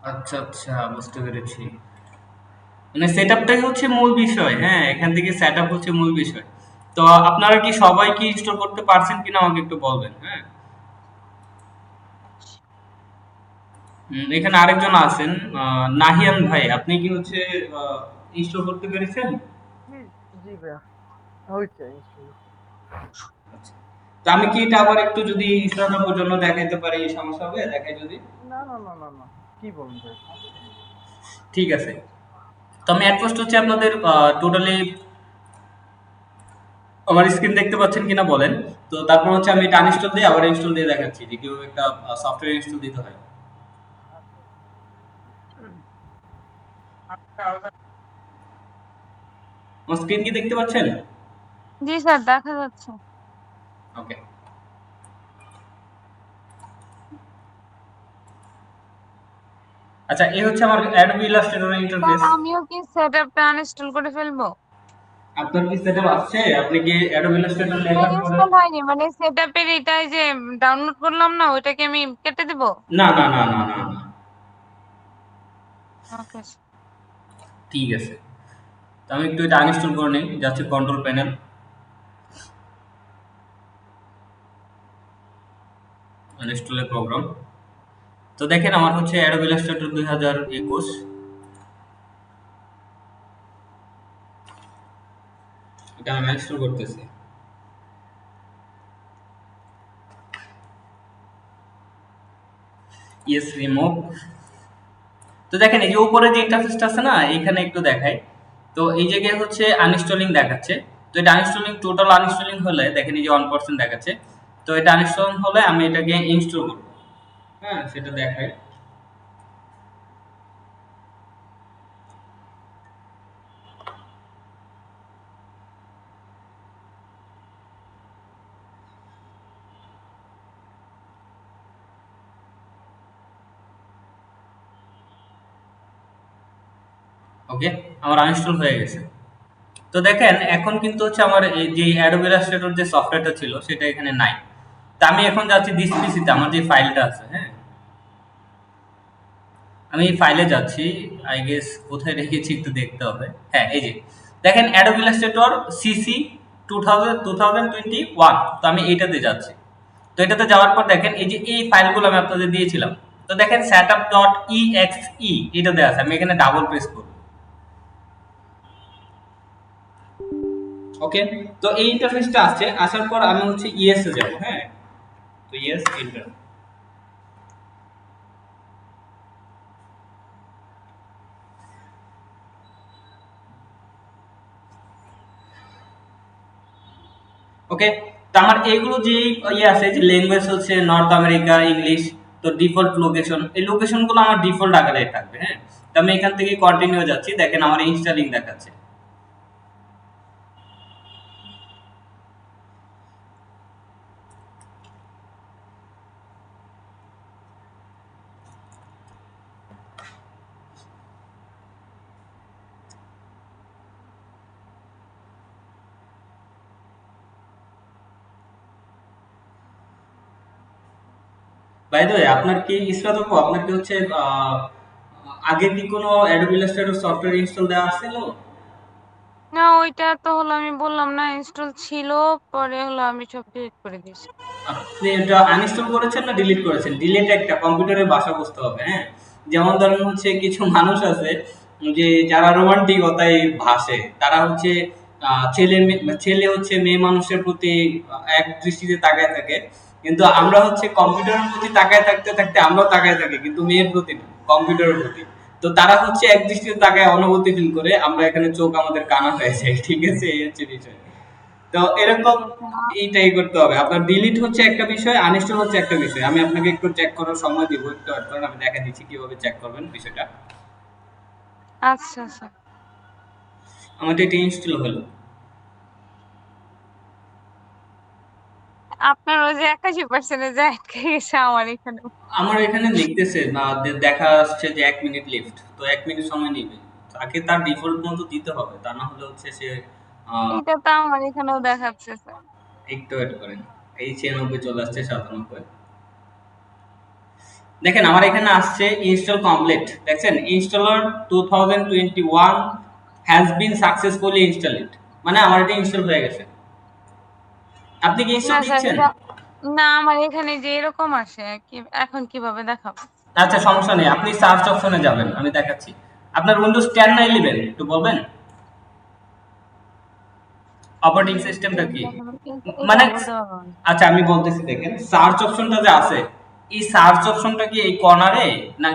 আচ্ছা আচ্ছা, বুঝতে পেরেছি। মানে সেটআপটাই হচ্ছে মূল বিষয়। হ্যাঁ, এখান থেকে সেটআপ হচ্ছে মূল বিষয়। তো আপনারা কি সবাই কি ইনস্টল করতে পারছেন কিনা আমাকে একটু বলবেন, হ্যাঁ? এখানে আরেকজন আছেন, নাহিয়ান ভাই। আপনি কি হচ্ছে ইনস্টল করতে পেরেছেন? জি, জি ভাইয়া, হয়েছে ইনস্টল। আচ্ছা। তো আমি কি এটা আবার একটু যদি ইসরাতাপুর জন্য দেখাইতে পারি, সমস্যা হবে? দেখাই যদি? না না না না না, কি বলেন ভাই, সমস্যা নেই। ঠিক আছে। তো আমি এট ফার্স্ট হচ্ছে আপনাদের টোটালি আমার স্ক্রিন দেখতে পাচ্ছেন কিনা বলেন। তো তারপর হচ্ছে আমি এটা আনইনস্টল দিয়ে আবার ইনস্টল দিয়ে দেখাচ্ছি যে কিভাবে একটা সফটওয়্যার ইনস্টল দিতে হয়। আচ্ছা। আমার স্ক্রিন কি দেখতে পাচ্ছেন? জি স্যার, দেখা যাচ্ছে। ওকে। আচ্ছা, এই হচ্ছে আমার Adobe Illustrator এর স্যার, ইন্টারফেস। আমিও কি সেটআপটা আনইনস্টল করে ফেলবো? আপনার কি সেটআপ আছে? আপনি কি Adobe Illustrator না, লেখার পরে ইনস্টল হয়নি, মানে সেটআপের এটাই যে ডাউনলোড করলাম না, ওইটাকে আমি কেটে দিব। না, না, না, না, না, না। ওকে। ঠিক আছে। তো আমি একটু এটা আনইনস্টল করে নেই। যাচ্ছে কন্ট্রোল প্যানেল, আনইনস্টলের প্রোগ্রাম। তো দেখেন আমার হচ্ছে Adobe Illustrator 2021। এটা আমি ইনস্টল করতেছি। Yes, remove. তো দেখেন এই যে উপরে যে ইন্টারফেসটা আছে না, এইখানে একটু দেখাই। তো এই জায়গায় হচ্ছে আনইনস্টলিং দেখাচ্ছে। তো এটা আনইনস্টলিং, টোটাল আনইনস্টলিং হলে দেখেন এই যে 1% দেখাচ্ছে। তো এটা আনইনস্টলিং হলে আমি এটাকে ইনস্টল করব। হ্যাঁ, সেটা দেখাই। ওকে, আমার আনইনস্টল হয়ে গেছে। তো দেখেন এখন কিন্তু হচ্ছে আমার এই যে Adobe Illustrator যে সফটওয়্যারটা ছিল সেটা এখানে নাই। তা আমি এখন যাচ্ছি দিস পিসিতে, আমার যে ফাইলটা আছে, হ্যাঁ? আমি এই ফাইলে যাচ্ছি। আই গেস কোথায় রেখেছি একটু দেখতে হবে। হ্যাঁ, এই যে দেখেন Adobe Illustrator CC 2021। তো আমি এইটাতে যাচ্ছি। তো এটাতে যাওয়ার পর দেখেন এই যে এই ফাইলগুলো আমি আপনাদের দিয়েছিলাম। তো দেখেন setup.exe এটাতে আছে। আমি এখানে ডাবল প্রেস করব। ওকে। তো এই ইন্টারফেসটা আসছে, আসার পর আমি হচ্ছে ইএস এ যাব, হ্যাঁ? তো ইয়েস, এন্টার। ওকে। তো আমার এইগুলো যে ইয়ে আছে যে ল্যাঙ্গুয়েজ হচ্ছে নর্থ আমেরিকা ইংলিশ। তো ডিফল্ট লোকেশন, এই লোকেশনগুলো আমার ডিফল্ট আকারে থাকবে, হ্যাঁ? তো আমি এখান থেকে কন্টিনিউ যাচ্ছি, দেখেন আমার ইনস্টলিং দেখাচ্ছে। বাই দ্য ওয়ে, আপনার কি ইসরাত আপু, আপনার কি হচ্ছে আগে কি কোনো অ্যাডোবি ইলাস্ট্রেটর সফটওয়্যার ইনস্টল দেওয়া ছিল? না, ওইটা তো হলো আমি বললাম না, ইনস্টল ছিল, পরে হলো আমি সব ডিলিট করে দিয়েছি। আপনি এটা আনইনস্টল করেছেন না ডিলিট করেছেন? ডিলিট একটা কম্পিউটারের ভাষা বুঝতে হবে, হ্যাঁ? যেমন ধরেন হচ্ছে কিছু মানুষ আছে যে যারা রোমান্টিকতায় ভাসে, তারা হচ্ছে ছেলে হচ্ছে মেয়ে মানুষের প্রতি এক দৃষ্টিতে তাকায় থাকে। কিন্তু আমরা হচ্ছে কম্পিউটারের প্রতি তাকায় থাকতে থাকতে আমরাও তাকায় থাকি, কিন্তু মেয়ের প্রতি না, কম্পিউটারের প্রতি। তো তারা হচ্ছে এক দৃষ্টিতে তাকায় অনুভূতি ফিল করে, আমরা এখানে চোখ আমাদের কানা হয়ে যায়। ঠিক আছে, এই হচ্ছে বিষয়। তো এরকম এইটাই করতে হবে। আপনার ডিলিট হচ্ছে একটা বিষয়, আনইনস্টল হচ্ছে একটা বিষয়। আমি আপনাকে একটু চেক করার সময় দিব, একটু ওয়েট করেন, আমি দেখা দিচ্ছি কিভাবে চেক করবেন বিষয়টা। আচ্ছা আচ্ছা। আমাদের এটা ইনস্টল হলো। আপনার ওই যে 81% যে আটকে গেছে আমার এখানে। আমার এখানে লিখতেছে না, দেখা আসছে যে 1 মিনিট লিফট, তো 1 মিনিট সময় নিবে। তাকে তার ডিফল্ট মতো দিতে হবে, তা না হলে হচ্ছে সে আহ, এটা তো আমার এখানেও দেখাচ্ছে স্যার। একটু ওয়েট করেন। এই 96 চলে আসছে 97। দেখেন আমার এখানে আসছে ইনস্টল কমপ্লিট, দেখছেন installer 2021 has been successfully installed, মানে আমার এটা ইনস্টল হয়ে গেছে। আপনি কি না ইনস্টল স্যার দিচ্ছেন? এটা, না আমার এখানে যে এরকম আসে কি, এখন কিভাবে দেখাবো? আচ্ছা সমস্যা নেই, আপনি সার্চ অপশনে যাবেন, আমি দেখাচ্ছি। আপনার উইন্ডোজ 10 না 11 একটু বলবেন অপারেটিং সিস্টেমটা কি? এটা মানে বলতে পারবো না আচ্ছা আমি বলতেছি, দেখেন সার্চ অপশনটা যে আছে, এই সার্চ অপশনটা কি এই কর্নারে না,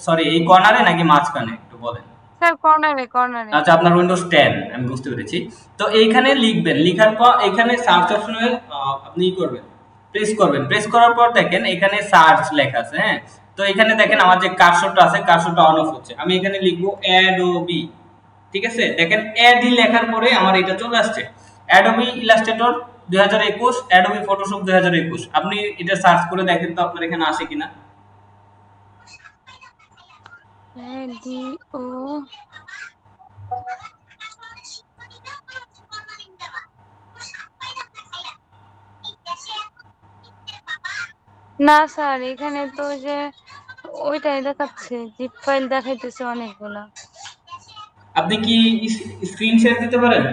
সরি এই কর্নারে নাকি মাঝখানে একটু বলেন। স্যার, কর্নারে কর্নারে। আচ্ছা আপনার উইন্ডোজ 10, আমি বুঝতে পেরেছি। তো এইখানে লিখবেন, লিখার পর এখানে সার্চ অপশনে আপনি ই করবেন, প্রেস করবেন, প্রেস করার পর দেখেন এখানে সার্চ লেখা আছে, হ্যাঁ। তো এখানে দেখেন আমার যে কার্সরটা আছে, কার্সরটা অন অফ হচ্ছে, আমি এখানে লিখবো অ্যাডোবি, ঠিক আছে। দেখেন অ্যাডি লেখার পরে আমার এটা চলে আসছে, অ্যাডোবি ইলাস্ট্রেটর 2021, অ্যাডোবি ফটোশপ 2021। আপনি এটা সার্চ করে দেখেন তো আপনার এখানে আসে কিনা। রেডিও। না স্যার, এখানে তো যে ওইটাই দেখাচ্ছে, জিপ ফাইল দেখাইতেছে অনেকগুলা। আপনি কি স্ক্রিন শেয়ার দিতে পারেন?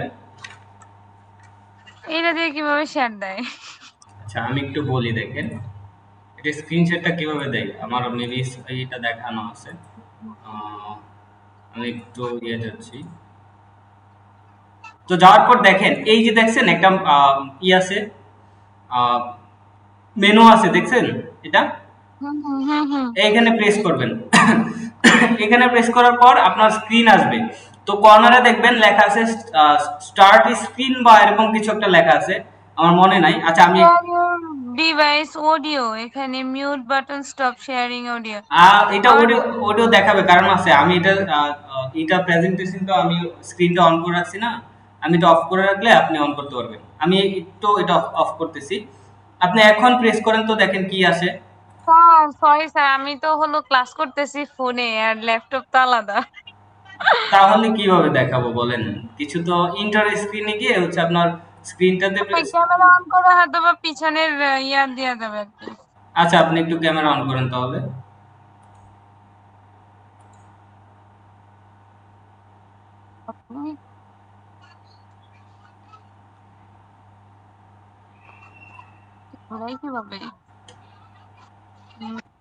এটা দিয়ে কিভাবে শেয়ার দেয়? আচ্ছা আমি একটু বলি, দেখেন এটা স্ক্রিনশটটা কিভাবে দেয়, আমার মেবি এইটা দেখানো আছে। আহ, আমি একটু ইয়ে যাচ্ছি, তো যাওয়ার পর দেখেন এই যে দেখছেন একটা ই আছে, মেনু আছে, দেখছেন এটা, হুম হুম হুম হুম। এইখানে প্রেস করবেন। এখানে প্রেস করার পর আপনার স্ক্রিন আসবে, তো কর্নারে দেখবেন লেখা আছে স্টার্ট স্ক্রিন বা এরকম কিছু একটা লেখা আছে, আমার মনে নাই। আচ্ছা আমি ডিভাইস অডিও, এখানে mute button, stop sharing audio. এটা আমার অডিও, অডিও দেখাবে, কারণ আছে আমি এটা এটা প্রেজেন্টেশনটা আমি স্ক্রিনটা অন করে রাখছি না, আমি এটা অফ করে রাখলে আপনি অন করতে পারবেন। আমি একটু এটা অফ করতেছি, আপনি এখন প্রেস করেন তো দেখেন কি আসে। স্যার সরি স্যার, আমি তো হলো ক্লাস করতেছি ফোনে, আর ল্যাপটপ তো আলাদা। তাহলে কিভাবে দেখাবো বলেন, কিছু তো ইন্টার স্ক্রিনে গিয়ে হচ্ছে আপনার স্ক্রিনটাতে প্রেস। ক্যামেরা অন করা হয়তো বা পিছনের ইয়া দেওয়া যাবে আর কি। আচ্ছা আপনি একটু ক্যামেরা অন করেন তাহলে। ধরাই কিভাবে?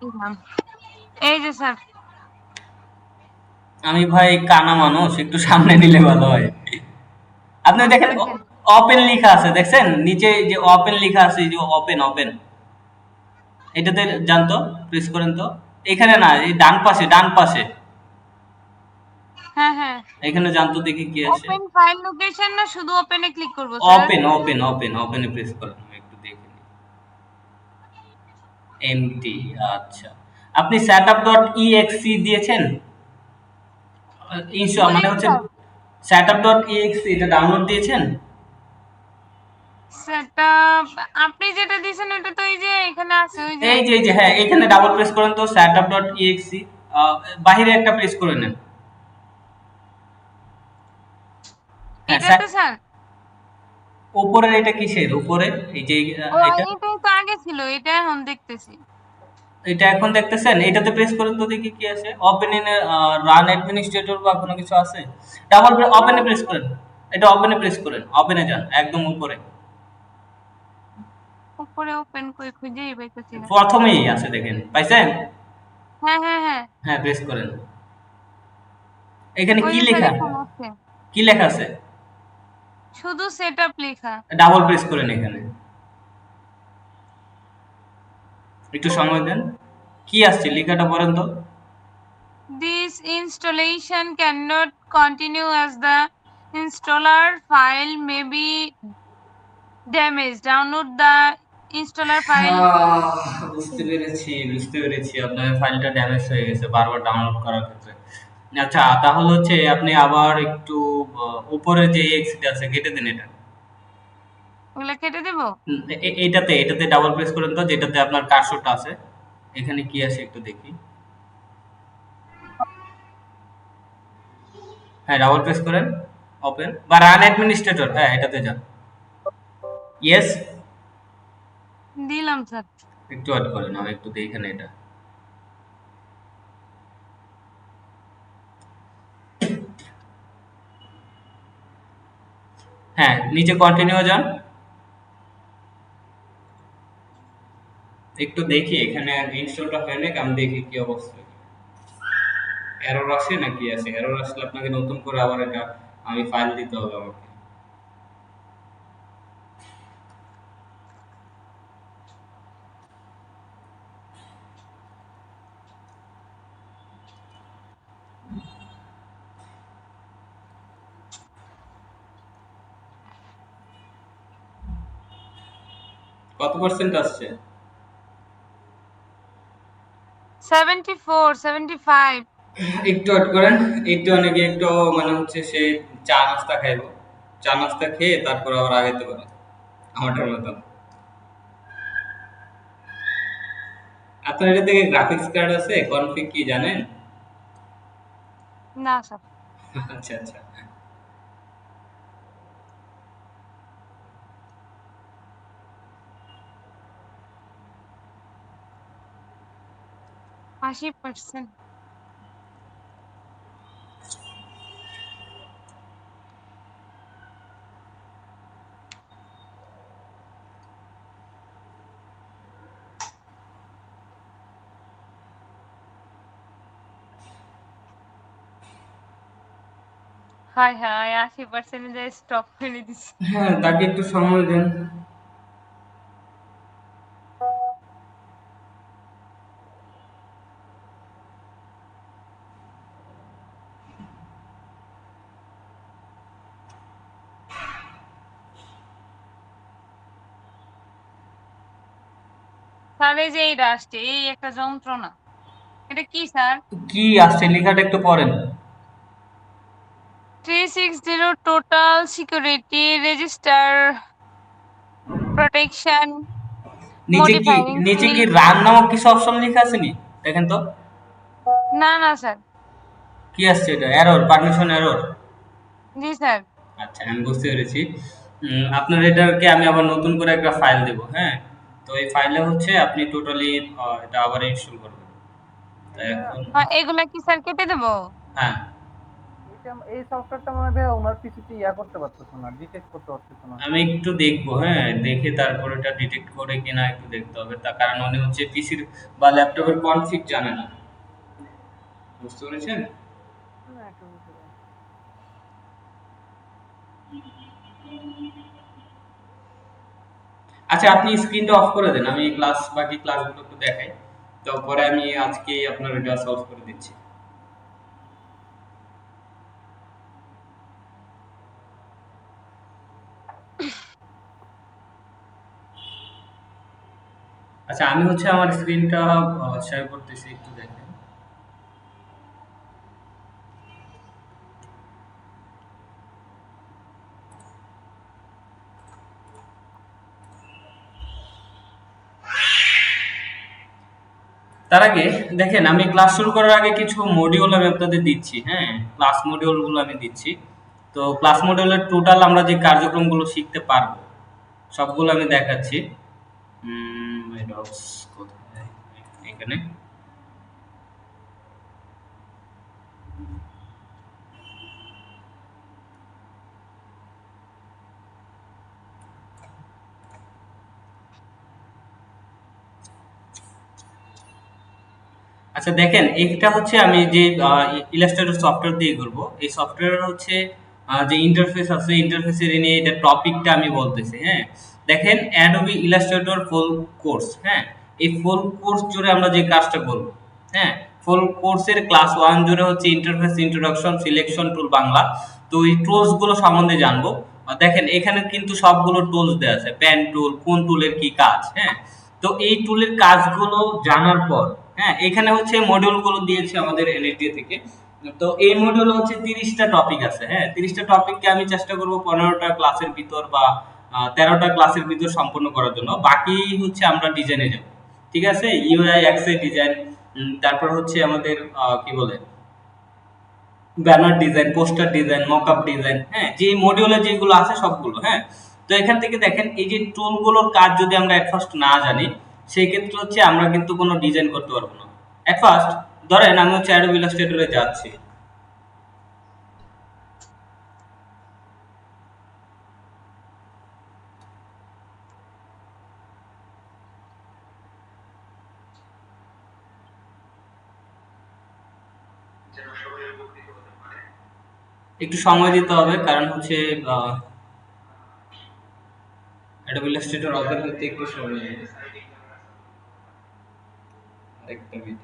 দিলাম। এই যে স্যার। আমি ভাই কানা মানুষ, একটু সামনে নিলে ভালো হয়। আপনি দেখেন দেখেন। ওপেন লেখা আছে, দেখছেন নিচে যে ওপেন লেখা আছে, এই যে ওপেন ওপেন, এটাতে যান তো, প্রেস করেন তো। এখানে না, এই ডান পাশে, ডান পাশে হ্যাঁ হ্যাঁ। এখানে যান তো, দেখি কি আসে। ওপেন ফাইল লোকেশন না শুধু ওপেনে ক্লিক করব স্যার? ওপেন ওপেন ওপেন ওপেনে প্রেস করেন, আমি একটু দেখে নিই। এমটি, আচ্ছা আপনি setup.exe দিয়েছেন? মানে বুঝিনি হচ্ছে স্যার। setup.exe, এটা ডাউনলোড দিয়েছেন? সেটা আপনি যেটা দিয়েছেন ওটা তো এই যে এখানে আছে, ওই যে। এই যে হ্যাঁ, এখানে ডাবল প্রেস করেন তো setup.exe, বাহিরে একটা প্রেস করে নেন। হ্যাঁ এটাতে স্যার? উপরের এটা কিসের উপরে, এই যে ও, এটা, এটাই তো আগে ছিল, এটা এখন দেখতেছি। এটা এখন দেখতেছেন, এটাতে প্রেস করেন তো দেখি কি আছে। ওপেন ইন রান অ্যাডমিনিস্ট্রেটর বা কোনো কিছু আছে, ডাবল ওপেনে প্রেস করেন, এটা ওপেনে প্রেস করেন, ওপেনে যান একদম উপরে, উপরে ওপেন কই খুঁজেই পাইতেছি না। প্রথমেই আছে দেখেন, পাইছেন? হ্যাঁ হ্যাঁ হ্যাঁ। হ্যাঁ প্রেস করেন, এখানে ওই কি যে স্যার লেখা, এখানে আছে, কি লেখা আছে? শুধু সেটআপ লেখা। ডাবল প্রেস করেন এখানে, একটু সময় দেন, কি আসছে লেখাটা পড়েন তো। This installation cannot continue as the installer file may be damaged. Download the installer file. বুঝতে পেরেছি, বুঝতে পেরেছি, আপনার ফাইলটা ড্যামেজ হয়ে গেছে বারবার ডাউনলোড করার ক্ষেত্রে। আচ্ছা তাহলে হচ্ছে আপনি আবার একটু উপরে যে এক্সিট আছে কেটে দেন এটা। ওগুলা কেটে দেব? এটাতে ডাবল প্রেস করেন তো, যেটাতে আপনার কার্সরটা আছে, এখানে কি আছে একটু দেখি। হ্যাঁ ডাবল প্রেস করেন, ওপেন বা রান অ্যাডমিনিস্ট্রেটর, হ্যাঁ এটাতে যান। ইয়েস, দিলাম স্যার। একটু ওয়েট করেন, আমি একটু দেখি না এটা। হ্যাঁ, নিচে কন্টিনিউ যান। একটু দেখি এখানে ইনস্টলটা হয় নাকি, আমি দেখি কি অবস্থা। এরর আসে নাকি আছে, এরর আসলে আপনাকে নতুন করে আবার এটা আমি ফাইল দিতে হবে আমাকে। কত পার্সেন্ট আসছে? 74, 75। একটু ওয়েট করেন, একটু অনেকে একটু মানে হচ্ছে সে চা নাস্তা খাইবো, চা নাস্তা খেয়ে তারপর আবার আগাইতে পারে আমারটার মতো। আপনার এটা থেকে গ্রাফিক্স কার্ড আছে, কনফিগ কি জানেন? না স্যার। আচ্ছা আচ্ছা। 80%। হায় হায়, 80% যে স্টপ করে দিছি। হ্যাঁ, তাকে একটু সময় দেন। স্যার এই যে এইটা আসছে, এই একটা যন্ত্রণা। এটা কি স্যার? কি আসছে লেখাটা একটু পড়েন। 360 টোটাল সিকিউরিটি রেজিস্টার প্রোটেকশন নিচে কি, মডিফাইং নিচে কি ফিল্ড। রান নামক কিছু অপশন লেখা আছে নি? দেখেন তো না না স্যার। কি আসছে, এটা এরর, পারমিশন এরর। জি স্যার। আচ্ছা, আমি বুঝতে পেরেছি। আপনার এটাকে আমি আবার নতুন করে একটা ফাইল দেব, হ্যাঁ। তো এই ফাইলে হচ্ছে আপনি টোটালি এটা আবার ইনস্টল করবেন। তো এটা এখন এগুলা কি স্যার কেটে দেবো? হ্যাঁ, এটা এই সফটওয়্যারটা মনে হয় ভাইয়া ওনার পিসিতে ইয়া করতে পারতেছে না, ডিটেক্ট করতে পারতেছে না। আমি একটু দেখবো, হ্যাঁ, দেখে তারপর এটা ডিটেক্ট করে কিনা একটু দেখতে হবে, তার কারণ উনি হচ্ছে পিসির বা ল্যাপটপের কনফিগ জানে না। বুঝতে পেরেছেন? না একটু বুঝতে পারছি। আচ্ছা, আপনি স্ক্রিনটা অফ করে দেন, আমি ক্লাস বাকি ক্লাসগুলো একটু দেখাই, তারপরে আমি আজকে আপনার এটা সলভ করে দিচ্ছি। আচ্ছা, আমি হচ্ছে আমার স্ক্রিনটা শেয়ার করতেছি, একটু দেখেন। তার আগে দেখেন, আমি ক্লাস শুরু করার আগে কিছু মডিউল আমি আপনাদের দিচ্ছি, হ্যাঁ, ক্লাস মডিউলগুলো আমি দিচ্ছি। তো ক্লাস মডিউলের টোটাল আমরা যে কার্যক্রমগুলো শিখতে পারবো সবগুলো আমি দেখাচ্ছি। এটা কোথায়, এখানে। আচ্ছা দেখেন, এটা হচ্ছে আমি যে ইলাস্ট্রেটর সফটওয়্যার দিয়ে করব, এই সফটওয়্যার হচ্ছে যে ইন্টারফেস আছে, ইন্টারফেসের নিয়ে এটা টপিকটা আমি বলতেছি, হ্যাঁ। দেখেন, অ্যাডোবি ইলাস্ট্রেটর ফুল কোর্স, হ্যাঁ। এই ফুল কোর্স জুড়ে আমরা যে কাজটা করব, হ্যাঁ, ফুল কোর্সের ক্লাস 1 জুড়ে হচ্ছে interface, introduction, selection tool Bangla. তো এই টুলস গুলো সম্বন্ধে জানবো। দেখেন এখানে কিন্তু সবগুলো টুলস দেওয়া আছে, পেন টুল, কোন টুলের কি কাজ, হ্যাঁ। তো এই টুলের কাজগুলো জানার পর, হ্যাঁ, এখানে হচ্ছে মডিউল গুলো দিয়েছে আমাদের এনএসডি থেকে। তো এই মডিউলে হচ্ছে 30টা টপিক আছে, হ্যাঁ। 30টা টপিককে আমি চেষ্টা করব 15টা ক্লাসের ভিতর বা 13টা ক্লাসের ভিতর সম্পূর্ণ করার জন্য। বাকি হচ্ছে আমরা ডিজাইনে যাব, ঠিক আছে। ইউআই এক্স এর ডিজাইন, তারপর হচ্ছে আমাদের কি বলে banner design, poster design, mockup design, হ্যাঁ, যে মডিউলে যেগুলো আছে সবগুলো, হ্যাঁ। তো এখান থেকে দেখেন, এই যে টুলগুলোর কাজ যদি আমরা এট ফার্স্ট না জানি, সেই ক্ষেত্রে হচ্ছে আমরা কিন্তু কোনো ডিজাইন করতে পারবো না। এট ফার্স্ট ধরেন আমি হচ্ছে অ্যাডোবি ইলাস্ট্রেটরে যাচ্ছি, একটু সময় দিতে হবে, কারণ হচ্ছে অ্যাডোবি ইলাস্ট্রেটর ওপেন হতে একটু সময় নেবে। একটা মিনিট।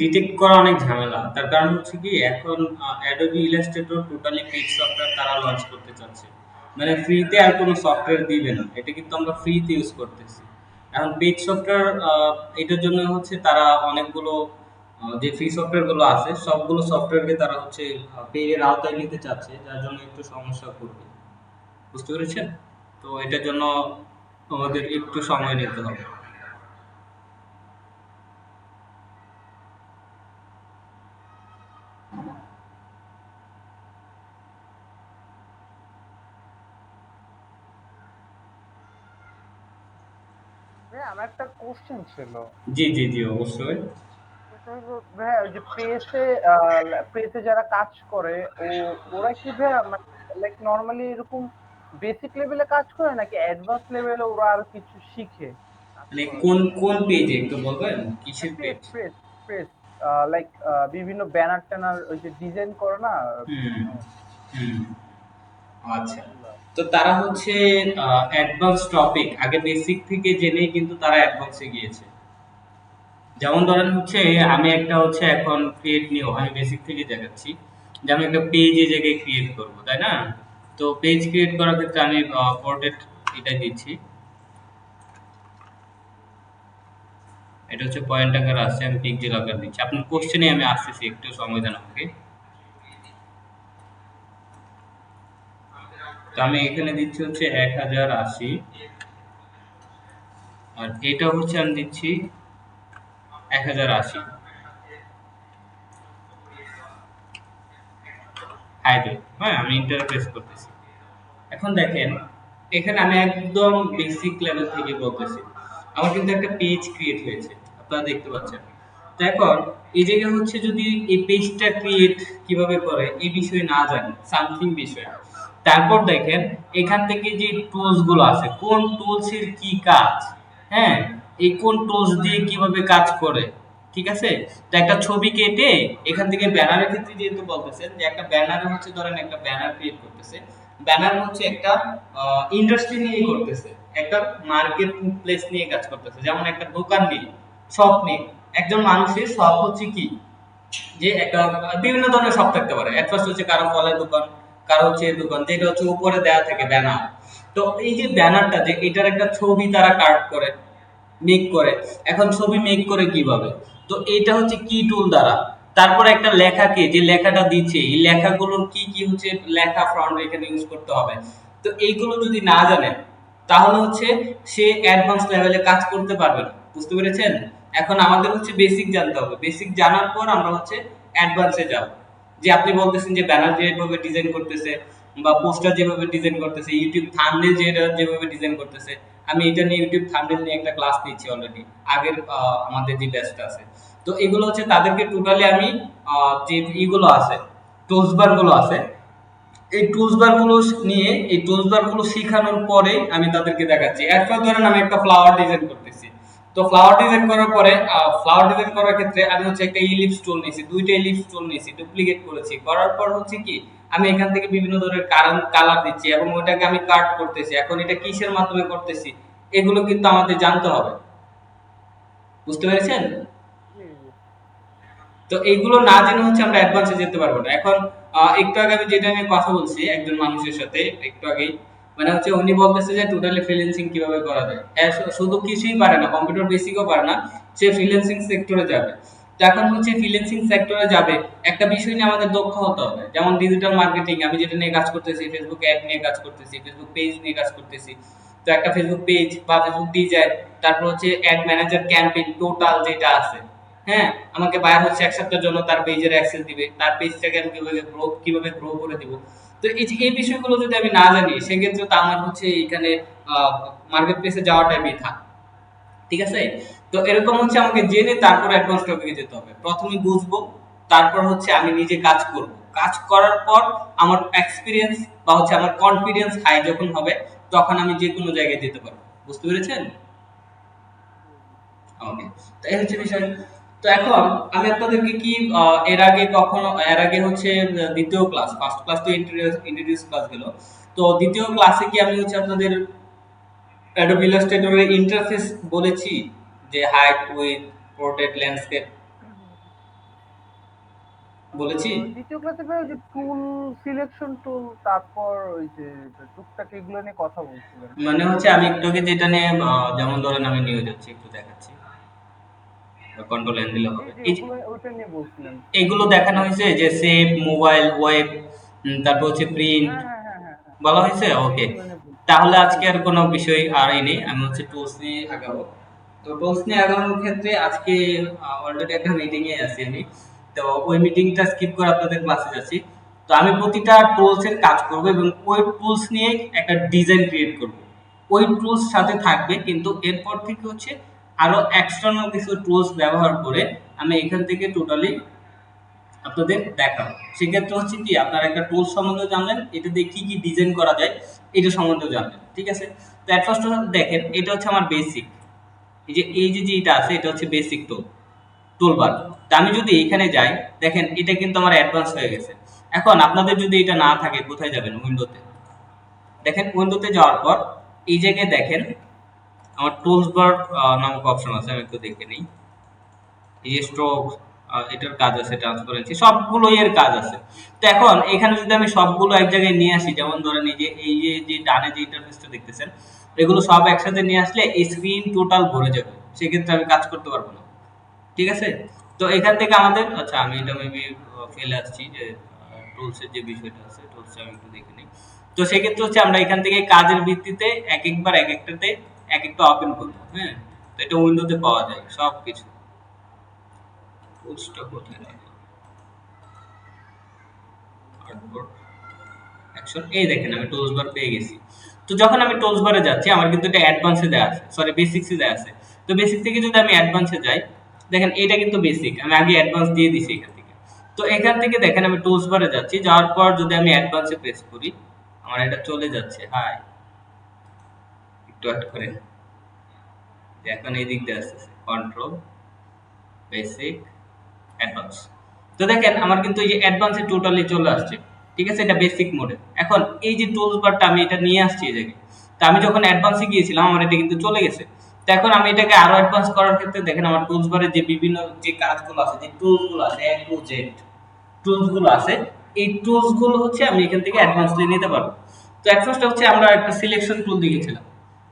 ডিটেক্ট করা অনেক ঝামেলা, তার কারণ হচ্ছে কি এখন Adobe Illustrator totally paid software তারা লঞ্চ করতে চাচ্ছে, মানে ফ্রিতে আর কোনো সফটওয়্যার দিবে না, এটা কিন্তু আমরা ফ্রিতে ইউজ করতেছি। এখন পেইড সফটওয়্যার এটার জন্য হচ্ছে তারা অনেকগুলো যে ফ্রি সফটওয়্যার গুলো আছে সবগুলো সফটওয়্যারকে তারা হচ্ছে পেইডের আওতায় নিতে চাচ্ছে, যার জন্য একটু সমস্যা করবে, বুঝতে পেরেছেন? তো এটার জন্য আমাদের একটু সময় নিতে হবে। ভাইয়া আমার একটা কোশ্চেন ছিল। জি জি জি, অবশ্যই। সেটা হলো ভাইয়া ওই যে প্রেসে যারা কাজ করে ওরা কি ভাইয়া লাইক নর্মালি এরকম বেসিক লেভেলে কাজ করে নাকি অ্যাডভান্স লেভেলে ওরা আর কিছু শিখে কাজ মানে করার কোন জন্য? কোন পেজে একটু বলবেন, কিসের press page? Press press like বিভিন্ন ব্যানার ট্যানার ওই যে ডিজাইন করে না হুম বিভিন্ন হুম, আচ্ছা। ওগুলা। তো তারা হচ্ছে অ্যাডভান্স টপিক আগে বেসিক থেকে জেনেই কিন্তু তারা অ্যাডভান্সে গিয়েছে। যেমন ধরেন হচ্ছে আমি একটা হচ্ছে এখন ক্রিয়েট নিউ, আমি বেসিক থেকে দেখাচ্ছি যে আমি একটা পেজ এই জায়গায় ক্রিয়েট করব, তাই না? তো পেজ ক্রিয়েট করার ক্ষেত্রে আমি পোর্ট্রেট এটা দিচ্ছি, এটা হচ্ছে পয়েন্ট আকার আসছে, আমি পিক্সেল আকার দিচ্ছি। আপনার কোশ্চেনে আমি আসতেছি, একটু সময় দেন আমাকে। তো আমি এখানে দিচ্ছি হচ্ছে 1080, আর এটা হচ্ছে আমি দিচ্ছি 1080 হাইড্রো। হ্যাঁ, আমি ইন্টারফেস করতেছি। এখন দেখেন, এখানে আমি একদম বেসিক লেভেল থেকে বলতেছি। আমার কিন্তু একটা পেজ ক্রিয়েট হয়েছে, আপনারা দেখতে পাচ্ছেন। তো এখন এই জায়গায় হচ্ছে যদি এই পেজটা ক্রিয়েট কিভাবে করে এই বিষয়ে না জানি, সামথিং বিষয়, তারপর দেখেন এখান থেকে যে টুলস গুলো আছে, কোন টুলস এর কি কাজ, হ্যাঁ, এই কোন টুলস দিয়ে কিভাবে কাজ করে, ঠিক আছে? তো একটা ছবি কেটে এখান থেকে ব্যানারের ক্ষেত্রে যেহেতু বলতেছেন যে একটা ব্যানারে হচ্ছে ধরেন একটা ব্যানার ক্রিয়েট করতেছে, ব্যানার হচ্ছে একটা ইন্ডাস্ট্রি নিয়ে করতেছে, একটা মার্কেট প্লেস নিয়ে কাজ করতেছে, যেমন একটা দোকান নিয়ে, শপ নিয়ে। একজন মানুষের শপ হচ্ছে কি, যে একটা বিভিন্ন ধরনের শপ থাকতে পারে। এট ফার্স্ট হচ্ছে কারো ফলের দোকান, কারো হচ্ছে এর দোকান, যেটা হচ্ছে উপরে দেওয়া থাকে ব্যানার। তো এই যে ব্যানারটা, যে এটার একটা ছবি তারা কাট করে, মেক করে। এখন ছবি মেক করে কিভাবে? তো এটা হচ্ছে কি টুল দ্বারা। তারপরে একটা লেখাকে, যে লেখাটা দিচ্ছে এই লেখাগুলোর কি কি হচ্ছে লেখা ফ্রন্ট এখানে ইউজ করতে হবে। তো এইগুলো যদি না জানে তাহলে হচ্ছে সে অ্যাডভান্স লেভেলে কাজ করতে পারবে না, বুঝতে পেরেছেন? এখন আমাদের হচ্ছে বেসিক জানতে হবে, বেসিক জানার পর আমরা হচ্ছে অ্যাডভান্সে যাব। যে আপনি বলতেছেন যে ব্যানার যেভাবে ডিজাইন করতেছে বা পোস্টার যেভাবে ডিজাইন করতেছে, ইউটিউব থাম্বনেল যেভাবে ডিজাইন করতেছে, আমি এটা নিয়ে ইউটিউব থাম্বনেল নিয়ে একটা ক্লাস নিচ্ছি অলরেডি, আগের আমাদের যে ব্যাচটা আছে। তো এগুলো হচ্ছে তাদেরকে টোটালি আমি যে ইগুলো আছে, টুলস বার গুলো আছে, এই টুলস বার গুলো নিয়ে এই টুলস বার গুলো শেখানোর পরে আমি তাদেরকে দেখাচ্ছি। এরপর ধরেন আমি একটা ফ্লাওয়ার ডিজাইন করতেছি, তো ফ্লাওয়ার ডিজাইন করার পরে ফ্লাওয়ার ডিজাইন করার ক্ষেত্রে আমি হচ্ছে একটা ইলিপস টুল নিয়েছি, দুইটা ইলিপস টুল নিয়েছি, ডুপ্লিকেট করেছি, করার পর হচ্ছে কি আমি এখান থেকে বিভিন্ন ধরনের কালার দিচ্ছি এবং ওটাকে আমি কাট করতেছি। এখন এটা কিসের মাধ্যমে করতেছি এগুলো কিন্তু আমাদের জানতে হবে, বুঝতে পেরেছেন? জি জি। তো এইগুলো না জেনে হচ্ছে আমরা অ্যাডভান্সে যেতে পারবো না। এখন একটু আগে আমি যেটা নিয়ে কথা বলছি একজন মানুষের সাথে একটু আগেই, মানে হচ্ছে উনি বলতেছে যে টোটালি ফ্রিল্যান্সিং কিভাবে করা যায়। শুধু কিছুই পারে না, কম্পিউটার বেসিকও পারে না, সে ফ্রিল্যান্সিং সেক্টরে যাবে। তো এখন হচ্ছে ফ্রিল্যান্সিং সেক্টরে যাবে, একটা বিষয় নিয়ে আমাদের দক্ষ হতে হবে, যেমন ডিজিটাল মার্কেটিং, আমি যেটা নিয়ে কাজ করতেছি, ফেসবুক অ্যাড নিয়ে কাজ করতেছি, ফেসবুক পেজ নিয়ে কাজ করতেছি। তো একটা ফেসবুক পেজ বা ফেসবুক ডিজাইন, তারপর হচ্ছে অ্যাড ম্যানেজার, ক্যাম্পেইন, টোটাল যেটা আছে, হ্যাঁ, আমাকে বায়ার হচ্ছে এক সপ্তাহের জন্য তার পেজের অ্যাক্সেস দিবে, তার পেজটাকে আমি কিভাবে গ্রো করে দিব। তো এই বিষয়গুলো যদি আমি না জানি সেক্ষেত্রে তো আমার হচ্ছে এখানে মার্কেট প্লেসে যাওয়াটাই বৃথা। ঠিক আছে? তো এরকম হচ্ছে আমাকে জেনে তারপর অ্যাডভান্স টপিকে যেতে হবে। প্রথমে বুঝবো, তারপর হচ্ছে আমি নিজে কাজ করব। কাজ করার পর আমার এক্সপেরিয়েন্স বা হচ্ছে আমার কনফিডেন্স হাই যখন হবে তখন আমি যে কোনো জায়গায় যেতে পারবো। বুঝতে পেরেছেন? ওকে, তো এই হচ্ছে বিষয়। তো এখন আমি আপনাদেরকে কি এর আগে হচ্ছে দ্বিতীয় ক্লাস, ফার্স্ট ক্লাস তো ইন্ট্রোডিউস ক্লাস গেল। তো দ্বিতীয় ক্লাসে কি আমি হচ্ছে আপনাদের অ্যাডোবি ইলাস্ট্রেটরের ইন্টারফেস বলেছি, যে হাইট উইথ পোর্ট্রেট ল্যান্ডস্কেপ বলেছি? দ্বিতীয় ক্লাসে ভাই ওই যে টুল সিলেকশন টুল, তারপর ওই যে টুকটাক এগুলো নিয়ে কথা বলছিলেন। মানে হচ্ছে আমি একটু আগে যেটা নিয়ে যেমন ধরেন আমি নিয়ে যাচ্ছি, একটু দেখাচ্ছি, কন্ট্রোল এন দিলে জি হবে। জি, এই যে ওগুলো ওইটা নিয়ে বলছিলেন। এগুলো দেখানো হয়েছে যে সেভ, মোবাইল, ওয়েব, তারপর হচ্ছে প্রিন্ট হ্যাঁ হ্যাঁ হ্যাঁ হ্যাঁ হ্যাঁ, বলা হয়েছে। ওকে, এগুলো নিয়ে বলছিলেন। তাহলে আজকে জি আর জি। কোনো বিষয় আর নেই, আমি হচ্ছে টুলস নিয়ে আগাবো। তো টুলস নিয়ে আগানোর ক্ষেত্রে আজকে অলরেডি একটা মিটিং এ আছি আমি। তো ওই মিটিংটা স্কিপ করে আপনাদের ক্লাসে যাচ্ছি। তো আমি প্রতিটা টুলস এর কাজ করব এবং ওই টুলস নিয়ে একটা ডিজাইন ক্রিয়েট করব। ওই টুলস সাথে থাকবে, কিন্তু এরপর থেকে হচ্ছে আরো এক্সটার্নাল কিছু টুলস ব্যবহার করে আমি এখান থেকে টোটালি আপনাদের দেখাবো। সেক্ষেত্রে হচ্ছে কি আপনারা একটা টুল সম্বন্ধে জানলেন, এটা দিয়ে কি কি ডিজাইন করা যায় এটা সম্বন্ধে জানলেন। ঠিক আছে? তো এট ফার্স্ট দেখেন, এটা হচ্ছে আমার বেসিক। এই যে যেটা আছে এটা হচ্ছে বেসিক টুলবার। তা আমি যদি এখানে যাই, দেখেন এটা কিন্তু আমার অ্যাডভান্স হয়ে গেছে। এখন আপনাদের যদি এটা না থাকে কোথায় যাবেন? উইন্ডোতে। দেখেন উইন্ডোতে যাওয়ার পর এই জায়গায় দেখেন আমার টুলস বার নামক অপশন আছে, আমি একটু দেখে নিই। এই যে স্ট্রোক, এটার কাজ আছে, ট্রান্সপারেন্সি, সবগুলো এর কাজ আছে। তো এখন এখানে যদি আমি সবগুলো এক জায়গায় নিয়ে আসি, যেমন ধরেন এই যে ডানে যে ইন্টারফেসটা দেখতেছেন, এগুলো সব একসাথে নিয়ে আসলে এই স্ক্রিন টোটাল ভরে যাবে, সেক্ষেত্রে আমি কাজ করতে পারবো না। ঠিক আছে? তো এখান থেকে আমাদের, আচ্ছা আমি এটা মেবি ফেলে আসছি, যে টুলসের যে বিষয়টা আছে, টুলসে আমি একটু দেখে নিই। তো সেক্ষেত্রে হচ্ছে আমরা এখান থেকে কাজের ভিত্তিতে এক একবার এক একটাতে এক একটা ওপেন করবো। হ্যাঁ, তো এটা উইন্ডোতে পাওয়া যায় সবকিছু। টুলসটা কোথায় রাখলাম? আর্টবোর্ড, অ্যাকশন, এই দেখেন আমি টুলস বার পেয়ে গেছি। তো যখন আমি টুলস বারে যাচ্ছি আমার কিন্তু এটা অ্যাডভান্সে দেওয়া আছে, সরি বেসিক্সে দেওয়া আছে। তো বেসিক থেকে যদি আমি অ্যাডভান্সে যাই, দেখেন এটা কিন্তু বেসিক, আমি আগে অ্যাডভান্স দিয়ে দিছি এখান থেকে। তো এখান থেকে দেখেন আমি টুলস বারে যাচ্ছি, যাওয়ার পর যদি আমি অ্যাডভান্সে প্রেস করি আমার এটা চলে যাচ্ছে। হাই, একটু অ্যাড করেন, এখন এই দিক দিয়ে আসতেছে কন্ট্রোল, বেসিক, অ্যাডভান্স। তো দেখেন আমার কিন্তু এই যে অ্যাডভান্সে টোটালি চলে আসছে। ঠিক আছে? এটা বেসিক মোডে। এখন এই যে টুলস বারটা আমি এটা নিয়ে আসছি এই জায়গায়। তো আমি যখন অ্যাডভান্সে গিয়েছিলাম আমার এটা কিন্তু চলে গেছে। তো এখন আমি এটাকে আরো অ্যাডভান্স করার ক্ষেত্রে দেখেন আমার টুলস বারে যে বিভিন্ন যে কাজগুলো আছে, যে টুলস গুলো আছে, এ টু জেড টুলস গুলো আছে, এই টুলস গুলো হচ্ছে আমি এখান থেকে অ্যাডভান্সলি নিতে পারবো। তো এট ফার্স্ট হচ্ছে আমরা একটা সিলেকশন টুল দিয়েছিলাম।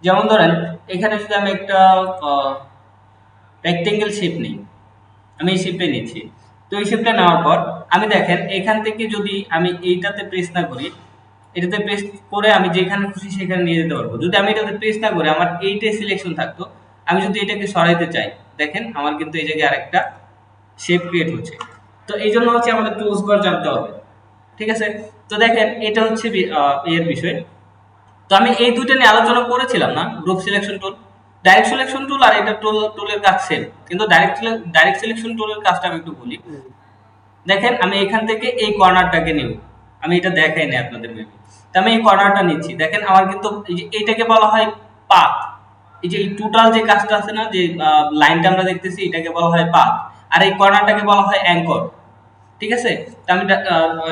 যেমন ধরেন এখানে যদি আমি একটা রেক্টেঙ্গেল শেপ নিই, আমি এই শেপটা নিচ্ছি। তো এই শেপটা নেওয়ার পর আমি দেখেন এখান থেকে যদি আমি এইটাতে প্রেস না করি, এটাতে প্রেস করে আমি যেখানে খুশি সেখানে নিয়ে যেতে পারবো। যদি আমি এটাতে প্রেস না করে আমার এইটাই সিলেকশন থাকতো, আমি যদি এটাকে সরাইতে চাই, দেখেন আমার কিন্তু এই জায়গায় আরেকটা শেপ ক্রিয়েট হচ্ছে। তো এই জন্য হচ্ছে আমাদের টুলস বার জানতে হবে। ঠিক আছে? তো দেখেন এটা হচ্ছে এর বিষয়। তো আমি এই দুইটা নিয়ে আলোচনা করেছিলাম না, group selection tool, direct selection tool, আর এটা টুলের কাজ সেম, কিন্তু ডাইরেক্ট সিলেকশন টুলের কাজটা আমি একটু বলি। দেখেন আমি এখান থেকে এই কর্নারটাকে নিব, আমি এটা দেখাই নাই আপনাদের মেবি। তো আমি এই কর্নারটা নিচ্ছি, দেখেন আমার কিন্তু এই যে এইটাকে বলা হয় পাথ। এই যে এই টোটাল যে কাজটা আছে না, যে লাইনটা আমরা দেখতেছি, এটাকে বলা হয় পাথ, আর এই কর্নারটাকে বলা হয় অ্যাঙ্কর। ঠিক আছে? তো আমি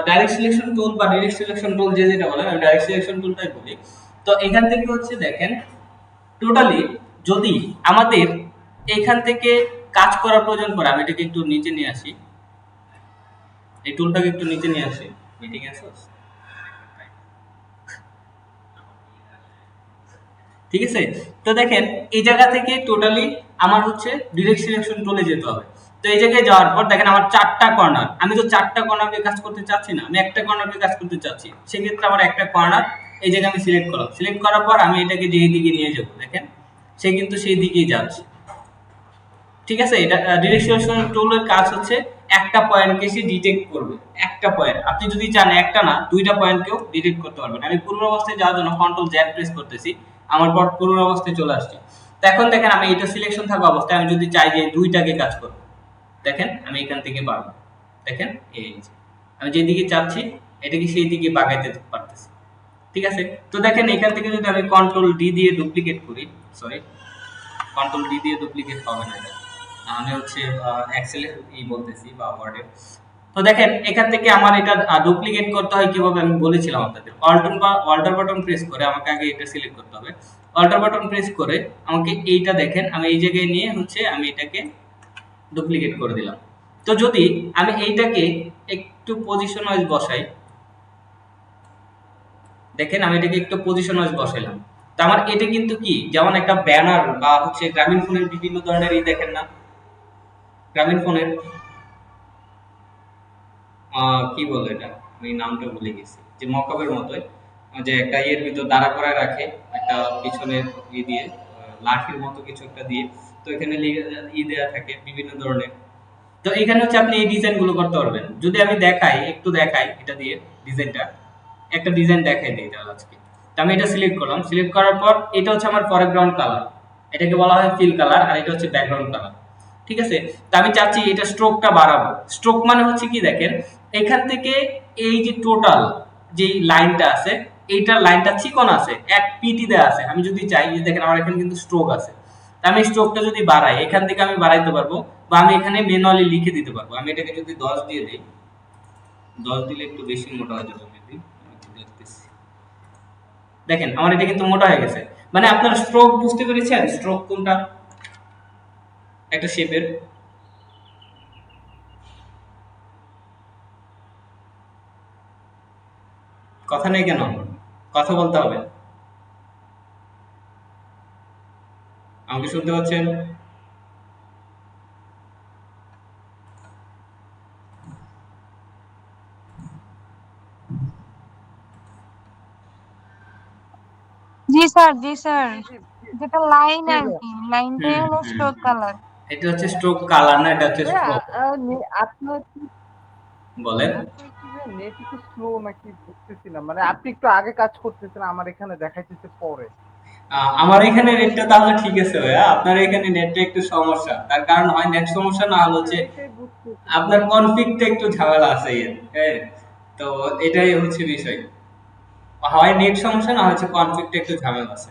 ডাইরেক্ট সিলেকশন টুল বা ডাইরেক্ট সিলেকশন টুল যে যেটা বলে, আমি ডাইরেক্ট সিলেকশন টুলটাই বলি। তো এখান থেকে হচ্ছে দেখেন টোটালি যদি আমাদের এখান থেকে কাজ করার প্রয়োজন পড়ে, আমি এটাকে একটু নিচে নিয়ে আসি, এই টুলটাকে একটু নিচে নিয়ে আসি। মিটিং আছে, ঠিক আছে? তো দেখেন এই জায়গা থেকে টোটালি আমার হচ্ছে ডিরেক্ট সিলেকশন টুলে যেতে হবে। তো এই জায়গায় যাওয়ার পর দেখেন আমার চারটা কর্নার, আমি তো চারটা কর্নারকে কাজ করতে চাচ্ছি না, আমি একটা কর্নারকে কাজ করতে চাচ্ছি। সেক্ষেত্রে আমার একটা কর্নার এই জায়গায় আমি সিলেক্ট করলাম, সিলেক্ট করার পর আমি এটাকে যেই দিকে নিয়ে যাবো, দেখেন সে কিন্তু সেই দিকেই যাচ্ছে। ঠিক আছে, এটা ডিরেকশন টুলের কাজ হচ্ছে একটা পয়েন্টকে সে ডিটেক্ট করবে, একটা পয়েন্ট। আপনি যদি চান একটা না দুইটা পয়েন্টকেও ডিটেক্ট করতে পারবেন। আমি পূর্বাবস্থায় যাওয়ার জন্য কন্ট্রোল জেড প্রেস করতেছি, আমার পর পূর্বাবস্থায় চলে আসছে। তো এখন দেখেন আমি এটা সিলেকশন থাকা অবস্থায় আমি যদি চাই যে দুইটাকে কাজ করব, দেখেন আমি এখান থেকে পারবো। দেখেন এই যে আমি যেদিকে চাচ্ছি এটাকে সেই দিকে বাগাইতে পারতেছি। ঠিক আছে, তো দেখেন এখান থেকে যদি আমি কন্ট্রোল ডি দিয়ে ডুপ্লিকেট করি, সরি কন্ট্রোল ডি দিয়ে ডুপ্লিকেট হবে না এটা, আমি হচ্ছে এক্সেল ই বলতেছি বা ওয়ার্ডে। তো দেখেন এখান থেকে আমার এটা ডুপ্লিকেট করতে হয় কিভাবে আমি বলেছিলাম আপনাদের, অল্টার বাটন প্রেস করে আমাকে আগে এটা সিলেক্ট করতে হবে। অল্টার বাটন প্রেস করে আমাকে এইটা দেখেন আমি এই জায়গায় নিয়ে হচ্ছে আমি এটাকে ডুপ্লিকেট করে দিলাম। তো যদি আমি এইটাকে একটু পজিশন ওয়াইজ বসাই, দেখেন আমি এটাকে একটু পজিশন ওয়াইজ বসাইলাম। তো আমার এটা কিন্তু কি যেমন একটা ব্যানার বা হচ্ছে গ্রামীণ ফোনের বিভিন্ন ধরনের ই দেখেন না, গ্রামীণ ফোনের কি বলে এটা, আমি নামটা ভুলে গেছি, যে মকআপের মতোই যে একটা ইয়ের ভিতর দাঁড়া করায় রাখে, একটা পিছনের ই দিয়ে লাঠির মতো কিছু একটা দিয়ে, তো এখানে ই দেয়া থাকে বিভিন্ন ধরনের। তো এখানে হচ্ছে আপনি এই ডিজাইন গুলো করতে পারবেন। যদি আমি দেখাই একটু দেখাই এটা দিয়ে ডিজাইনটা, একটা ডিজাইন দেখাই দিই তাহলে আজকে। তো আমি এটা সিলেক্ট করলাম, সিলেক্ট করার পর এটা হচ্ছে আমার ফরগ্রাউন্ড কালার, এটাকে বলা হয় ফিল কালার, আর এটা হচ্ছে ব্যাকগ্রাউন্ড কালার। ঠিক আছে, তো আমি চাচ্ছি এটা স্ট্রোকটা বাড়াবো। স্ট্রোক মানে হচ্ছে কি দেখেন এখান থেকে এই যে টোটাল যে লাইনটা আছে এইটার লাইনটা চিকন আছে, এক পিটি দেয়া আছে। আমি যদি চাই যে দেখেন আমার এখানে কিন্তু স্ট্রোক আছে, তা আমি স্ট্রোকটা যদি বাড়াই এখান থেকে আমি বাড়াইতে পারবো, বা আমি এখানে ম্যানুয়ালি লিখে দিতে পারবো। আমি এটাকে যদি 10 দিয়ে দিই, 10 দিলে একটু বেশি মোটা হয়ে যাবে মেবি, আমি একটু দেখতেছি। দেখেন আমার এটা কিন্তু মোটা হয়ে গেছে। মানে আপনার স্ট্রোক বুঝতে পেরেছেন, স্ট্রোক কোনটা একটা শেপের। কথা নেই কেন, কথা বলতে হবে। আমাকে শুনতে পাচ্ছেন? জি স্যার, জি স্যার। জি জি জি যেটা লাইন জি আর ভাইয়া। কি, লাইনটাই হুম হলো হুম স্ট্রোক কালার। এটা হচ্ছে স্ট্রোক কালার না, এটা হচ্ছে ভাইয়া স্ট্রোক। আপনার বলেন। আপনার কি ভাইয়া নেট একটু স্লো নাকি বুঝতেছি না, মানে আপনি একটু আগে কাজ করতেছেন, আমার এখানে দেখাইতেছে পরে। আমার এখানে নেটটা তাহলে ঠিক আছে ভাইয়া, আপনার এখানে নেটটা একটু সমস্যা, তার কারণ হয় নেট সমস্যা, না হলো হ্যাঁ হচ্ছে এটাই বুঝতেছি। আপনার কনফিগটা একটু ঝামেলা আছে এর, হ্যাঁ। তো এটাই হচ্ছে বিষয়, হয় নেট সমস্যা না হচ্ছে কনফিগটা একটু ঝামেলা আছে।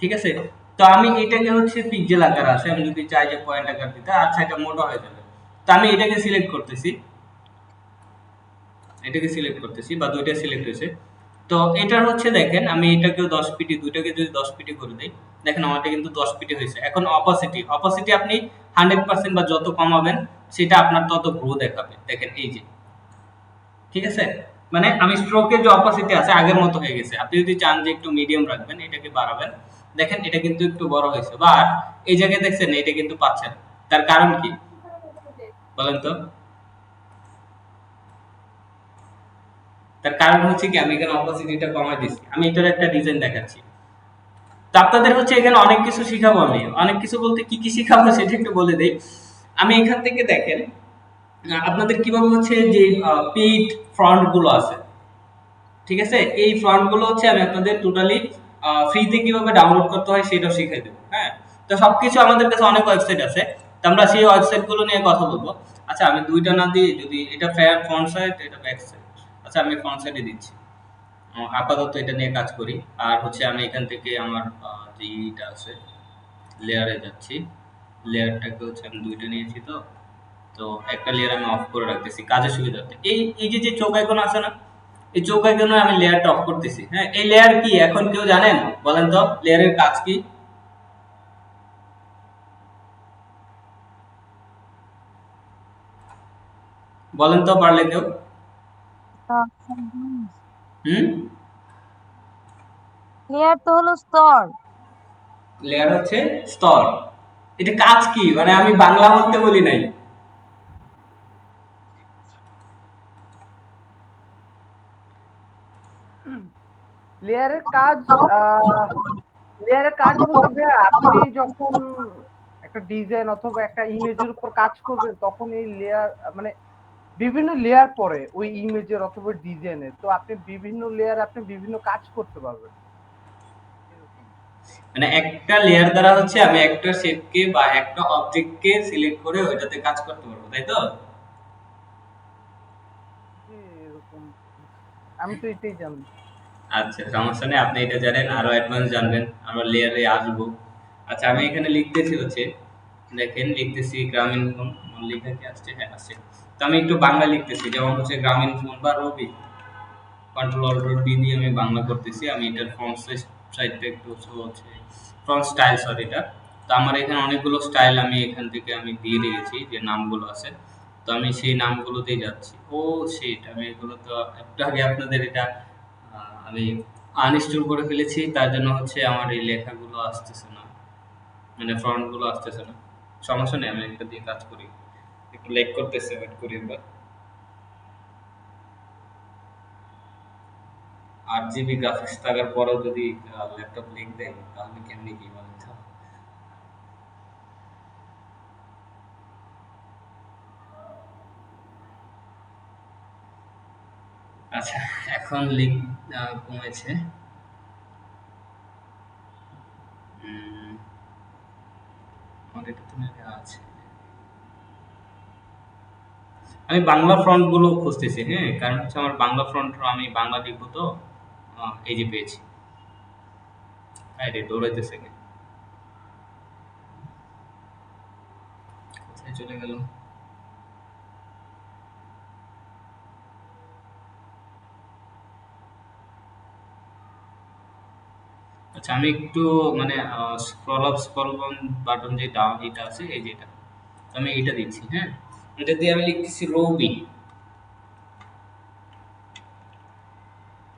ঠিক আছে, তো আমি এটাকে হচ্ছে পিক্সেল আকার আছে, আমি যদি চাই যে পয়েন্ট আকার দিতে, আচ্ছা এটা মোটা হয়ে যাবে। তো আমি এটাকে সিলেক্ট করতেছি, এটাকে সিলেক্ট করতেছি বা দুইটা সিলেক্ট হয়েছে। তো এটার হচ্ছে দেখেন আমি এটাকেও 10 পিটি, দুইটাকে যদি 10 পিটি করে দেই, দেখেন আমারটা কিন্তু 10 পিটি হয়েছে। এখন অপাসিটি, অপাসিটি আপনি 100% বা যত কমাবেন সেটা আপনার তত গ্রো দেখাবে। দেখেন এই যে, ঠিক আছে, মানে আমি স্ট্রোকের যে অপাসিটি আছে আগের মতো হয়ে গেছে। আপনি যদি চান যে একটু মিডিয়াম রাখবেন, এটাকে বাড়াবেন, দেখেন এটা কিন্তু একটু বড় হয়েছে। বা এই জায়গায় দেখছেন এটা কিন্তু পাচ্ছেন, তার কারণ কি বলেন তো? তার কারণ হচ্ছে কি আমি এখানে অপাসিটিটা কমাই দিচ্ছি, আমি এটার একটা ডিজাইন দেখাচ্ছি। তো আপনাদের হচ্ছে এখানে অনেক কিছু শিখাবো, আমি অনেক কিছু বলতে কি কি শিখাবো সেটা একটু বলে দেই। আমি এখান থেকে দেখেন আপনাদের কিভাবে হচ্ছে যে পেইড ফ্রন্ট গুলো আছে, ঠিক আছে, এই ফ্রন্ট গুলো হচ্ছে আমি আপনাদের টোটালি ফ্রিতে কিভাবে ডাউনলোড করতে হয় সেটাও শিখিয়ে দেবো। হ্যাঁ, তো সবকিছু আমাদের কাছে অনেক ওয়েবসাইট আছে, তো আমরা সেই ওয়েবসাইট গুলো নিয়ে কথা বলবো। আচ্ছা আমি দুইটা না দিয়ে যদি এটা ফ্রন্ট সাইড এটা ব্যাক সাইড, আচ্ছা আমি ফ্রন্ট সাইডে দিচ্ছি। আপাতত এটা নিয়ে কাজ করি। আর হচ্ছে আমি এখান থেকে আমার যে ইটা আছে লেয়ারে যাচ্ছি, লেয়ারটাকে হচ্ছে আমি দুইটা নিয়েছি। তো তো একটা লেয়ার আমি অফ করে রাখতেছি কাজের সুবিধার্থে। এই এই যে যে চোখ আইকন আছে না, এই চোখ আইকনে আমি লেয়ারটা অফ করতেছি। হ্যাঁ, এই লেয়ার কি এখন কেউ জানেন? বলেন তো লেয়ারের কাজ কি? বলেন তো পারলে কেউ। হুম, লেয়ার তো হলো স্তর। লেয়ার হচ্ছে স্তর। এটা কাজ কি মানে আমি বাংলা বলতে বলি নাই। লেয়ারের কাজ আহ লেয়ারের কাজ বলতে ভাইয়া আপনি যখন একটা একটা ডিজাইন অথবা একটা ইমেজের উপর কাজ করবেন, তখন এই লেয়ার মানে বিভিন্ন লেয়ার পরে ওই ইমেজের অথবা ডিজাইনের, তো আপনি বিভিন্ন লেয়ার আপনি বিভিন্ন কাজ করতে পারবেন এরকম। মানে একটা লেয়ার দ্বারা হচ্ছে আমি একটা শেপকে বা একটা অবজেক্টকে সিলেক্ট করে ওইটাতে কাজ করতে পারবো, তাই তো? জি, এরকম। আমি তো এটাই জানি। আচ্ছা, সমস্যা নেই, আপনি এটা জানেন, আরো অ্যাডভান্স জানবেন, আমরা লেয়ারে আসবো। আচ্ছা, আমি এখানে লিখতেছি হচ্ছে, দেখেন লিখতেছি গ্রামীণ ফোন, আমার লেখা কি আসছে? হ্যাঁ আসছে। তো আমি একটু বাংলা লিখতেছি, যেমন হচ্ছে গ্রামীণ ফোন বা রবি, কন্ট্রোল অল্ট ডি দিয়ে আমি বাংলা করতেছি। আমি এটার ফন্ট সাইজটা একটু হচ্ছে ফন্ট স্টাইল, সরি এটা। তো আমার এখানে অনেকগুলো স্টাইল আমি এখান থেকে আমি দিয়ে রেখেছি, যে নামগুলো আছে। তো আমি সেই নামগুলোতেই যাচ্ছি। ও শিট, আমি এগুলো তো একটু আগে আপনাদের এটা আমি আনইনস্টল করে ফেলেছি, তার জন্য হচ্ছে আমার এই লেখাগুলো আসতেছে না, মানে ফন্ট গুলো আসতেছে না। সমস্যা নেই, আমি এটা দিয়ে কাজ করি। একটু লেট করতেছে, ওয়েট করি এবার। 8 জিবি গ্রাফিক্স থাকার পরেও যদি ল্যাপটপ লিক দেয় তাহলে কেমনি কি বলেন তো? আচ্ছা, এখন লিক কমেছে। উম, আমার এটা তো লেখা আছে। আমি বাংলা ফন্ট গুলো খুঁজতেছি, হ্যাঁ, কারণ হচ্ছে আমার বাংলা ফন্ট, আমি বাংলা লিখবো তো। এই যে পেয়েছি। আরে দৌড়াইতেছে কেন? কোথায় চলে গেল? আচ্ছা, আমি একটু মানে scroll up scroll down button যে ডাউন এটা আছে, এই যে এটা, আমি এটা দিচ্ছি, হ্যাঁ। এটা দিয়ে আমি লিখতেছি রবি।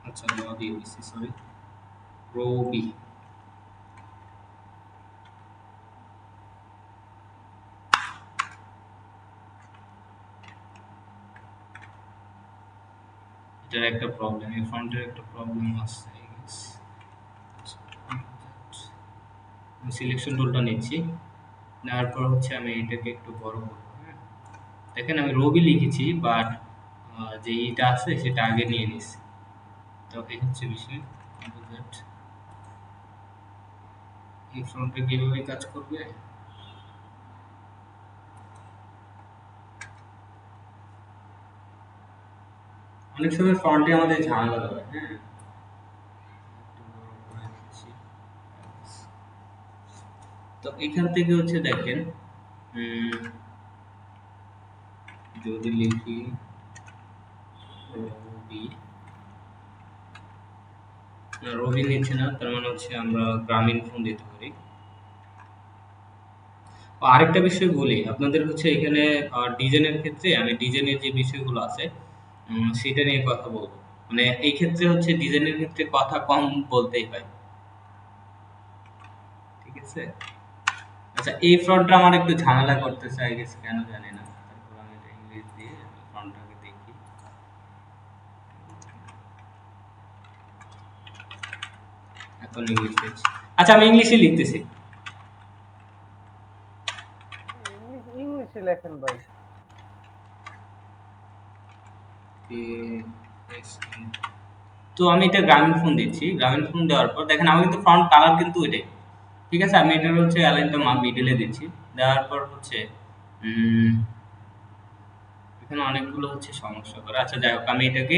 আচ্ছা, র দিয়ে দিচ্ছি, সরি, রবি। এটার একটা প্রবলেম, এই ফন্টের একটা প্রবলেম আছে, I guess। আমি সিলেকশন টুলটা নিচ্ছি, নেওয়ার পর হচ্ছে আমি এটাকে একটু বড় করবো, হ্যাঁ। দেখেন আমি রবি লিখেছি, বাট যে ইটা আছে সেটা আগে নিয়ে নিছি। তো এই হচ্ছে বিষয়। That এই ফ্রন্টে কিভাবে কাজ করবে? অনেক সময় ফন্টে আমাদের ঝামেলা হয়, হ্যাঁ। একটু বড় করে দিচ্ছি। তো এখান থেকে হচ্ছে দেখেন, উম, যদি লিখি রবি, না রবি নিচ্ছে না, তার মানে হচ্ছে আমরা গ্রামীণ ফোন দিতে পারি। আরেকটা বিষয় বলি আপনাদের, হচ্ছে এখানে ডিজাইনের ক্ষেত্রে আমি ডিজাইনের যে বিষয়গুলো আছে সেটা নিয়ে কথা বলবো। মানে এই ক্ষেত্রে হচ্ছে ডিজাইনের ক্ষেত্রে কথা কম বলতেই হয়, ঠিক আছে? আচ্ছা, এই ফ্রন্টটা আমার একটু ঝামেলা করতেছে, আই গেস কেন জানি না। তারপর আমি এটা ইংলিশ দিয়ে ফ্রন্টটাকে দেখি। এখন ইংলিশ দিচ্ছি। আচ্ছা, আমি ইংলিশে লিখতেছি। ইংলিশে লেখেন ভাই। তো আমি এটা গ্রামীণ ফোন দিচ্ছি, গ্রামীণ ফোন দেওয়ার পর দেখেন আমার কিন্তু ফ্রন্ট কালার কিন্তু এটাই, ঠিক আছে। আমি এটার হচ্ছে অ্যালাইনটা মিডিলে দিচ্ছি, দেওয়ার পর হচ্ছে উম, এখানে অনেকগুলো হচ্ছে সমস্যা করে। আচ্ছা যাই হোক, আমি এটাকে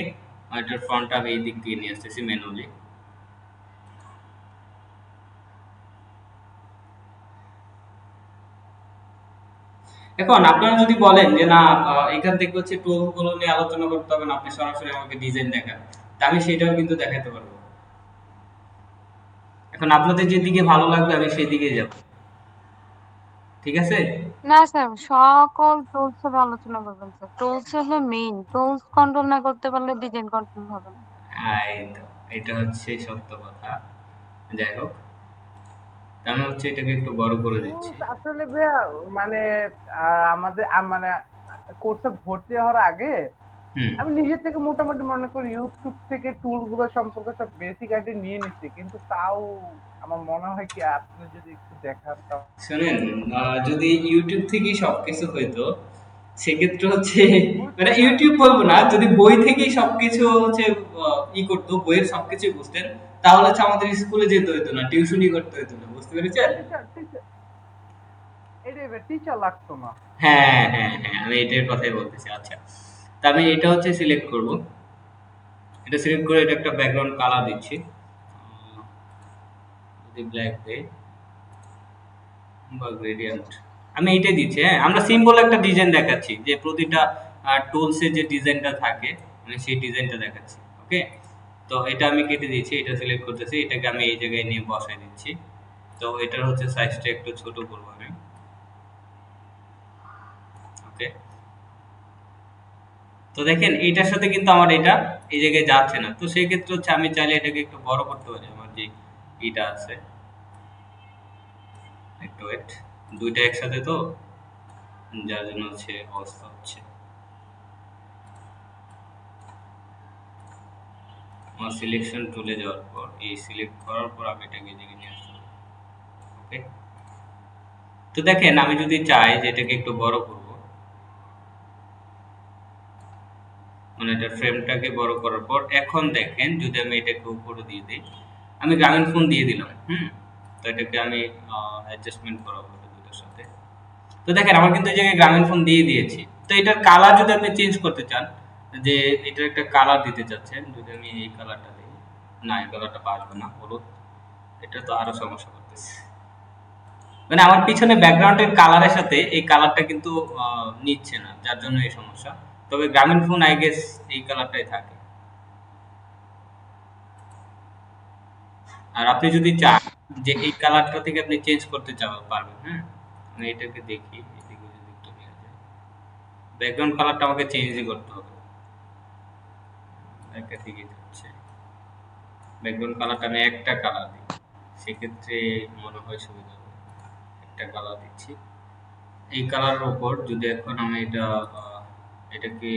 এটার ফ্রন্টটা আমি এই দিক দিয়ে নিয়ে আসতেছি ম্যানুয়ালি। এখন আপনারা যদি বলেন যে না, এখান থেকে হচ্ছে টুল গুলো নিয়ে আলোচনা করতে হবে না, আপনি সরাসরি আমাকে ডিজাইন দেখান, তা আমি সেটাও কিন্তু দেখাতে পারবো। এখন আপনাদের যেদিকে ভালো লাগবে আমি সেই দিকে যাব, ঠিক আছে? না স্যার, সকল টুলস এর আলোচনা করবেন স্যার। টুলস হলো মেইন, টুলস কন্ট্রোল না করতে পারলে ডিজাইন কন্ট্রোল হবে না। এই তো, এটা হচ্ছে সত্য কথা। যাই হোক, আমি হচ্ছে এটাকে একটু বড় করে দিচ্ছি। আসলে ভাইয়া মানে আমাদের মানে কোর্সে ভর্তি হওয়ার আগে হুম। আমি নিজের থেকে মোটামুটি মনে করি ইউটিউব থেকে টুল গুলো সম্পর্কে সব বেসিক আইডিয়া নিয়ে নিচ্ছি, কিন্তু তাও আমার মনে হয় কি আপনি যদি একটু দেখান তাও। শোনেন, যদি ইউটিউব থেকেই সবকিছু হইতো, সেক্ষেত্রে হচ্ছে বুঝছি মানে না। ইউটিউব বলবো না, যদি বই থেকেই সবকিছু হচ্ছে ই করতো, বইয়ের সবকিছুই বুঝতেন, তাহলে হচ্ছে আমাদের স্কুলে যেতে হইতো না, টিউশনই করতে হইতো না, বুঝতে পেরেছেন? টিচার টিচার এটাই টিচার লাগতো না। হ্যাঁ হ্যাঁ হ্যাঁ, আমি এটার কথাই বলতেছি। আচ্ছা, তা আমি এটা হচ্ছে সিলেক্ট করব। এটা সিলেক্ট করে এটা একটা ব্যাকগ্রাউন্ড কালার দিচ্ছি। যদি ব্ল্যাক দেই বা গ্রেডিয়েন্ট, আমি এইটাই দিচ্ছি। হ্যাঁ, আমরা সিম্পল একটা ডিজাইন দেখাচ্ছি, যে প্রতিটা টুলসে যে ডিজাইনটা থাকে, মানে সেই ডিজাইনটা দেখাচ্ছি। ওকে, তো এটা আমি কেটে দিচ্ছি, এটা সিলেক্ট করতেছি, এটাকে আমি এই জায়গায় নিয়ে বসাই দিচ্ছি। তো এটার হচ্ছে সাইজটা একটু ছোট করবো আমি। ওকে, তো দেখেন এটার সাথে কিন্তু আমার এটা এই জায়গায় যাচ্ছে না, তো সেই ক্ষেত্রে হচ্ছে আমি চাইলে এটাকে একটু বড় করতে পারি। আমার যে এটা আছে, একটু ওয়েট, দুইটা একসাথে তো, যার জন্য হচ্ছে অবস্থা হচ্ছে। আমার সিলেকশন টুলে যাওয়ার পর, এই সিলেক্ট করার পর আমি এটাকে এই জায়গায় নিয়ে আসবো। ওকে, তো দেখেন আমি যদি চাই যে এটাকে একটু বড় করব, মানে এটার ফ্রেমটাকে বড় করার পর এখন দেখেন যদি আমি এটাকে উপরে দিয়ে দিই, আমি গ্রামীণ ফোন দিয়ে দিলাম। তো এটাকে আমি অ্যাডজাস্টমেন্ট করাবো এটা দুটোর সাথে। তো দেখেন আমার কিন্তু এই জায়গায় গ্রামীণ ফোন দিয়ে দিয়েছি। তো এটার কালার যদি আপনি চেঞ্জ করতে চান, যে এটার একটা কালার দিতে চাচ্ছেন, যদি আমি এই কালারটা দিই, না এই কালারটা পারবে না, হলুদ, এটা তো আরো সমস্যা করতেছে। মানে আমার পিছনে ব্যাকগ্রাউন্ডের কালারের সাথে এই কালারটা কিন্তু নিচ্ছে না, যার জন্য এই সমস্যা। তবে গ্রামীণ ফোন আই গেস এই কালারটাই থাকে। আর আপনি যদি চান যে এই কালারটা থেকে আপনি চেঞ্জ করতে পারবেন। হ্যাঁ, আমি এটাকে দেখি, এদিকে যদি একটু নিয়ে যাই, ব্যাকগ্রাউন্ড কালারটা আমাকে চেঞ্জই করতে হবে। একটা দিকে যাচ্ছে, ব্যাকগ্রাউন্ড কালারটা আমি একটা কালার দিই, সেক্ষেত্রে মনে হয় সুবিধা হবে। একটা কালার দিচ্ছি, এই কালারের উপর যদি এখন আমি এটা এটাকে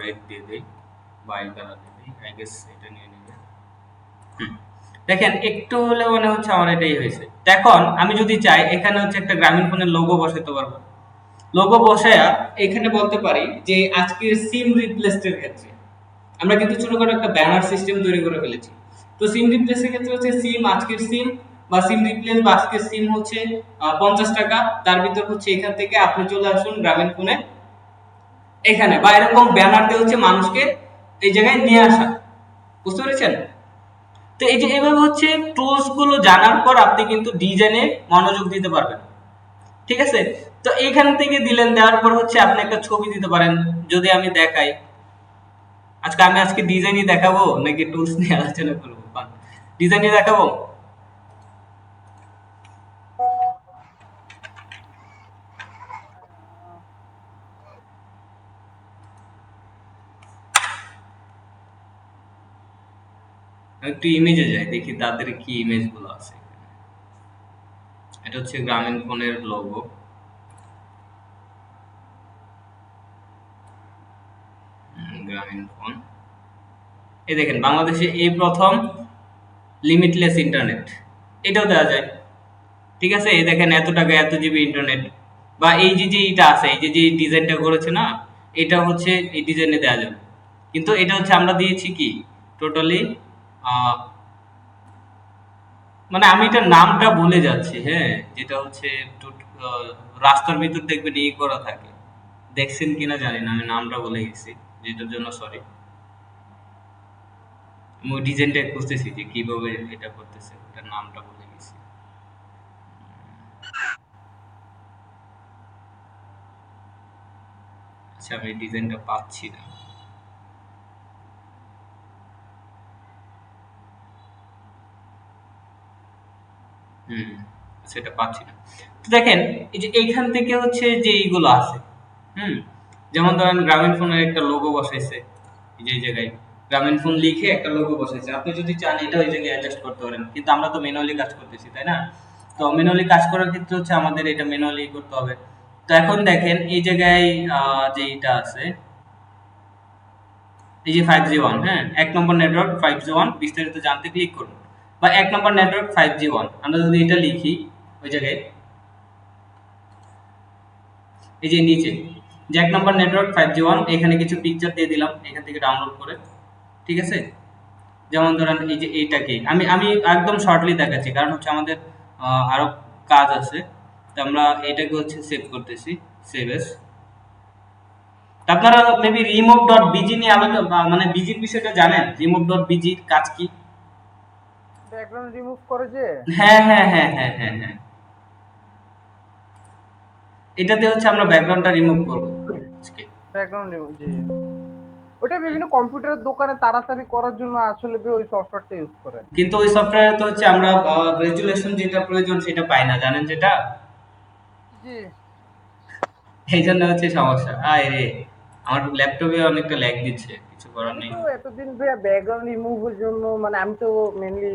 রেড দিয়ে দিই বা এই কালার দিয়ে দিই, আই গেস এটা নিয়ে নেবে। হুম, দেখেন একটু হলে মনে হচ্ছে আমার এটাই হয়েছে। তো এখন আমি যদি চাই এখানে হচ্ছে একটা গ্রামীণ ফোনের লোগো বসাতে পারবো। লোগো বসায়া এখানে বলতে পারি যে আজকের সিম রিপ্লেসের ক্ষেত্রে আমরা কিন্তু ছোটখাটো একটা ব্যানার সিস্টেম তৈরি করে ফেলেছি। তো সিম রিপ্লেসের ক্ষেত্রে হচ্ছে সিম আজকের সিম বা সিম রিপ্লেস বা আজকের সিম হচ্ছে 50 টাকা, তার ভিতর হচ্ছে এখান থেকে আপনি চলে আসুন গ্রামীণ ফোনে এখানে, বা এরকম ব্যানার দিয়ে হচ্ছে মানুষকে এই জায়গায় নিয়ে আসা। বুঝতে পেরেছেন? তো এই যে এভাবে হচ্ছে টুলস গুলো জানার পর আপনি কিন্তু ডিজাইনে মনোযোগ দিতে পারবেন। ঠিক আছে, তো এইখান থেকে দিলেন, দেওয়ার পর হচ্ছে আপনি একটা ছবি দিতে পারেন। যদি আমি দেখাই, আজকে ডিজাইনই দেখাবো নাকি টুলস নিয়ে আলোচনা করবো? ডিজাইনই দেখাবো। আমি একটু ইমেজে যাই, দেখি তাদের কি ইমেজ গুলো আছে। এটা হচ্ছে গ্রামীণ ফোনের লোগো। গ্রামীণ ফোন, এই দেখেন বাংলাদেশে এই প্রথম লিমিটলেস ইন্টারনেট, এটাও দেওয়া যায়। ঠিক আছে, এই দেখেন এত টাকা এত জিবি ইন্টারনেট, বা এই যে যে এটা আছে, এই যে যে ডিজাইনটা করেছে না, এটা হচ্ছে এই ডিজাইনে দেওয়া যাবে। কিন্তু এটা হচ্ছে আমরা দিয়েছি কি টোটালি, মানে আমি এটার নামটা ভুলে যাচ্ছি। হ্যাঁ, যেটা হচ্ছে রাস্তার ভিতর দেখবেন এই করা থাকে, দেখছেন কিনা জানি না, আমি নামটা ভুলে গেছি, যেটার জন্য সরি। আমি ওই ডিজাইনটা খুঁজতেছি যে কিভাবে এটা করতেছে, ওটার নামটা ভুলে গেছি। আচ্ছা, আমি ডিজাইনটা পাচ্ছি না। হুম, সেটা পাচ্ছি না। তো দেখেন এই যে এইখান থেকে হচ্ছে যে এইগুলো আছে, হুম, যেমন ধরেন গ্রামীণ ফোনের একটা লোগো বসাইছে, এই যে এই জায়গায় গ্রামীণ ফোন লিখে একটা লোগো বসাইছে। আপনি যদি চান এটা ওই জায়গায় অ্যাডজাস্ট করতে পারেন, কিন্তু আমরা তো ম্যানুয়ালি কাজ করতেছি, তাই না? তো ম্যানুয়ালি কাজ করার ক্ষেত্রে হচ্ছে আমাদের এটা ম্যানুয়ালি করতে হবে। তো এখন দেখেন এই জায়গায় যে এটা আছে, এই যে 5G1, হ্যাঁ, 1 নম্বর নেটওয়ার্ক 5G1 বিস্তারিত জানতে ক্লিক করুন। বা 1 নম্বর নেটওয়ার্ক 5G1 আমরা যদি এটা লিখি ওই জায়গায় এই যে নিচে যে 1 নম্বর নেটওয়ার্ক 5G1 এখানে কিছু পিকচার দিয়ে দিলাম এখান থেকে ডাউনলোড করে, ঠিক আছে? যেমন ধরেন এই যে এইটাকে আমি আমি একদম শর্টলি দেখাচ্ছি কারণ হচ্ছে আমাদের আরো কাজ আছে। তো আমরা এটাকে হচ্ছে সেভ করতেছি, সেভ এস। আপনারা মেবি remove.bg নিয়ে আলোচনা মানে বিজির বিষয়টা জানেন? remove.bg এর কাজ কি? ব্যাকগ্রাউন্ড রিমুভ করে যে হ্যাঁ হ্যাঁ হ্যাঁ হ্যাঁ হ্যাঁ হ্যাঁ, এটাতে হচ্ছে আমরা ব্যাকগ্রাউন্ডটা রিমুভ করব আজকে। ব্যাকগ্রাউন্ড রিমুভ, জি। ওটা বিভিন্ন কম্পিউটারের দোকানে তাড়াতাড়ি করার জন্য আসলে ওই সফটওয়্যারটা ইউজ করে। কিন্তু ওই সফটওয়্যারে তো হচ্ছে আমরা রেজুলেশন যেটা প্রয়োজন সেটা পাই না, জানেন যেটা? জি। এই জন্য হচ্ছে সমস্যা। আয় রে, আমার ল্যাপটপে অনেকটা ল্যাগ দিচ্ছে, কিছু করার আমি নেই। তো এতদিন ব্যাকগ্রাউন্ড রিমুভের জন্য মানে আমি তো মেনলি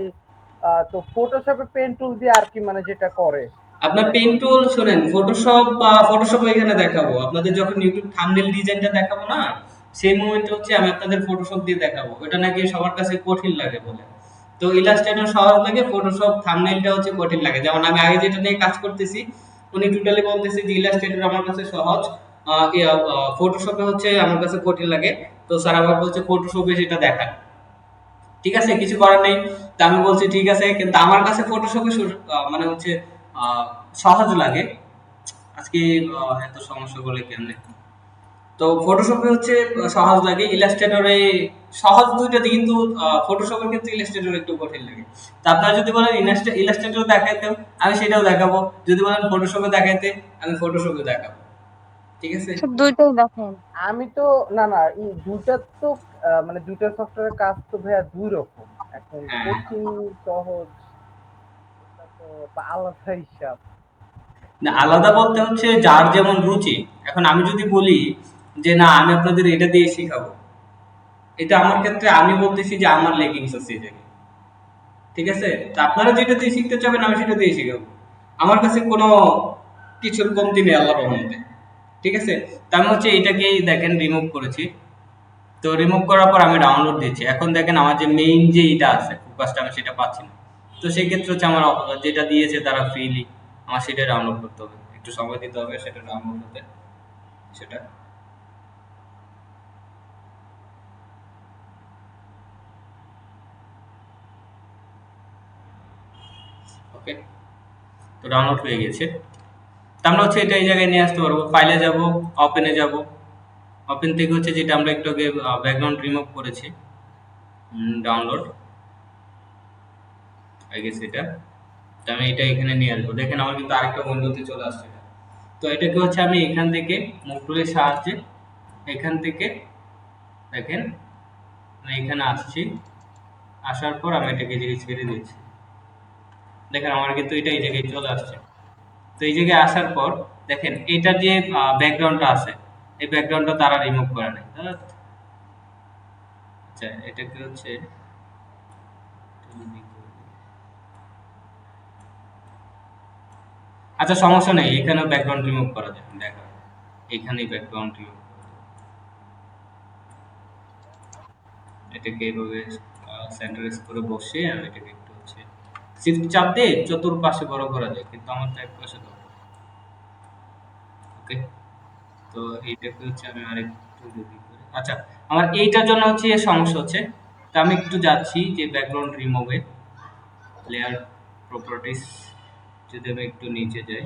তো ফটোশপে পেন টুল দিয়ে আর কি মানে যেটা করে আপনার পেন ব্যাকগ্রাউন্ড টুল শুনেন, ফটোশপ বা ফটোশপ এখানে দেখাবো আপনাদের যখন ইউটিউব থাম্বনেল ডিজাইনটা দেখাবো না, সেই মোমেন্টে হচ্ছে আমি আপনাদের ফটোশপ দিয়ে দেখাবো। ওটা নাকি সবার কাছে কঠিন লাগে বলে। তো ইলাস্ট্রেটর সহজ লাগে, ফটোশপ থাম্বনেলটা হচ্ছে কঠিন লাগে। যেমন আমি আগে যেটা নিয়ে কাজ করতেছি উনি টোটালি বলতেছে যে ইলাস্ট্রেটর আমার কাছে সহজ, ফটোশপে হচ্ছে আমার কাছে কঠিন লাগে। তো স্যার আবার বলছে ফটোশপে সেটা দেখান, ঠিক আছে, কিছু করার নেই। তো আমি বলছি ঠিক আছে, কিন্তু আমার কাছে ফটোশপে মানে হচ্ছে আহ, সহজ লাগে। আজকে এত সমস্যা করলে কেমনে? তো ফটোশপে হচ্ছে সহজ লাগে, ইলাস্ট্রেটরে সহজ দুইটা দিক, কিন্তু ফটোশপের ক্ষেত্রে ইলাস্ট্রেটর একটু কঠিন লাগে। তো আপনারা যদি বলেন ইলাস্ট্রেটর দেখাইতে আমি সেটাও দেখাবো, যদি বলেন ফটোশপে দেখাইতে আমি ফটোশপে দেখাবো, ঠিক আছে? সব দুইটাই দেখেন। আমি তো না না এই দুইটা তো মানে দুইটা সফটওয়্যারের কাজ তো ভাইয়া দুই রকম। এখন হ্যাঁ, কঠিন সহজ এটা তো আলাদা হিসাব। না আলাদা বলতে হচ্ছে যার যেমন রুচি। এখন আমি যদি বলি যে না আমি আপনাদের এটা দিয়ে শিখাবো, এটা আমার ক্ষেত্রে আমি বলতেছি যে আমার লেগিংস আছে এই জায়গায়, ঠিক আছে? তো আপনারা যেটা দিয়ে শিখতে চাবেন আমি সেটা দিয়ে শিখাবো। আমার কাছে কোনো কিছুর কমতি নেই আল্লাহর রহমতে, ঠিক আছে? তো আমি হচ্ছে এটাকেই দেখেন রিমুভ করেছি। তো রিমুভ করার পর আমি ডাউনলোড দিচ্ছি। এখন দেখেন আমার যে মেইন যে এটা আছে ফোকাসটা আমি সেটা পাচ্ছি না। তো সেই ক্ষেত্রে হচ্ছে আমার যেটা দিয়েছে তারা ফ্রিলি আমার সেটা ডাউনলোড করতে হবে, একটু সময় দিতে হবে সেটা ডাউনলোড হতে, সেটা ওকে। তো ডাউনলোড হয়ে গেছে। তো আমরা হচ্ছে এটা এই জায়গায় নিয়ে আসতে পারবো, ফাইলে যাব, ওপেনে যাব। ওপেন থেকে হচ্ছে যেটা আমরা একটু আগে ব্যাকগ্রাউন্ড রিমুভ করেছি, ডাউনলোড হয়ে গেছে এটা। তো আমি এটা এখানে নিয়ে আসবো, দেখেন আমার কিন্তু আরেকটা উইন্ডোতে চলে আসছে এটা। তো এটাকে হচ্ছে আমি এখান থেকে মুভ টুলের সাহায্যে এখান থেকে দেখেন আমি এখানে আসছি, আসার পর আমি এটাকে এই জায়গায় ছেড়ে দিচ্ছি। দেখেন আমার কিন্তু এটা এই জায়গায় চলে আসছে। তো এই জায়গায় আসার পর দেখেন এটার যে ব্যাকগ্রাউন্ডটা আছে এই ব্যাকগ্রাউন্ডটা তারা রিমুভ করে নাই। আচ্ছা এটাকে হচ্ছে আচ্ছা সমস্যা নেই, এখানেও ব্যাকগ্রাউন্ড রিমুভ করা যায়, দেখো এখানেই ব্যাকগ্রাউন্ড রিমুভ, এটাকে এইভাবে সেন্টারাইজ করে বসে আমি এটাকে একটু হচ্ছে শিফট চাপ দিয়ে চতুর্পাশে বড় করা যায়, কিন্তু আমার তো এক পাশে দরকার। ওকে, তো এইটাকে হচ্ছে আমি আরেকটু যদি করি, আচ্ছা আমার এইটার জন্য হচ্ছে এর সমস্যা হচ্ছে। তো আমি একটু যাচ্ছি যে ব্যাকগ্রাউন্ড রিমুভে, লেয়ার প্রপার্টিস, যদি আমি একটু নিচে যাই,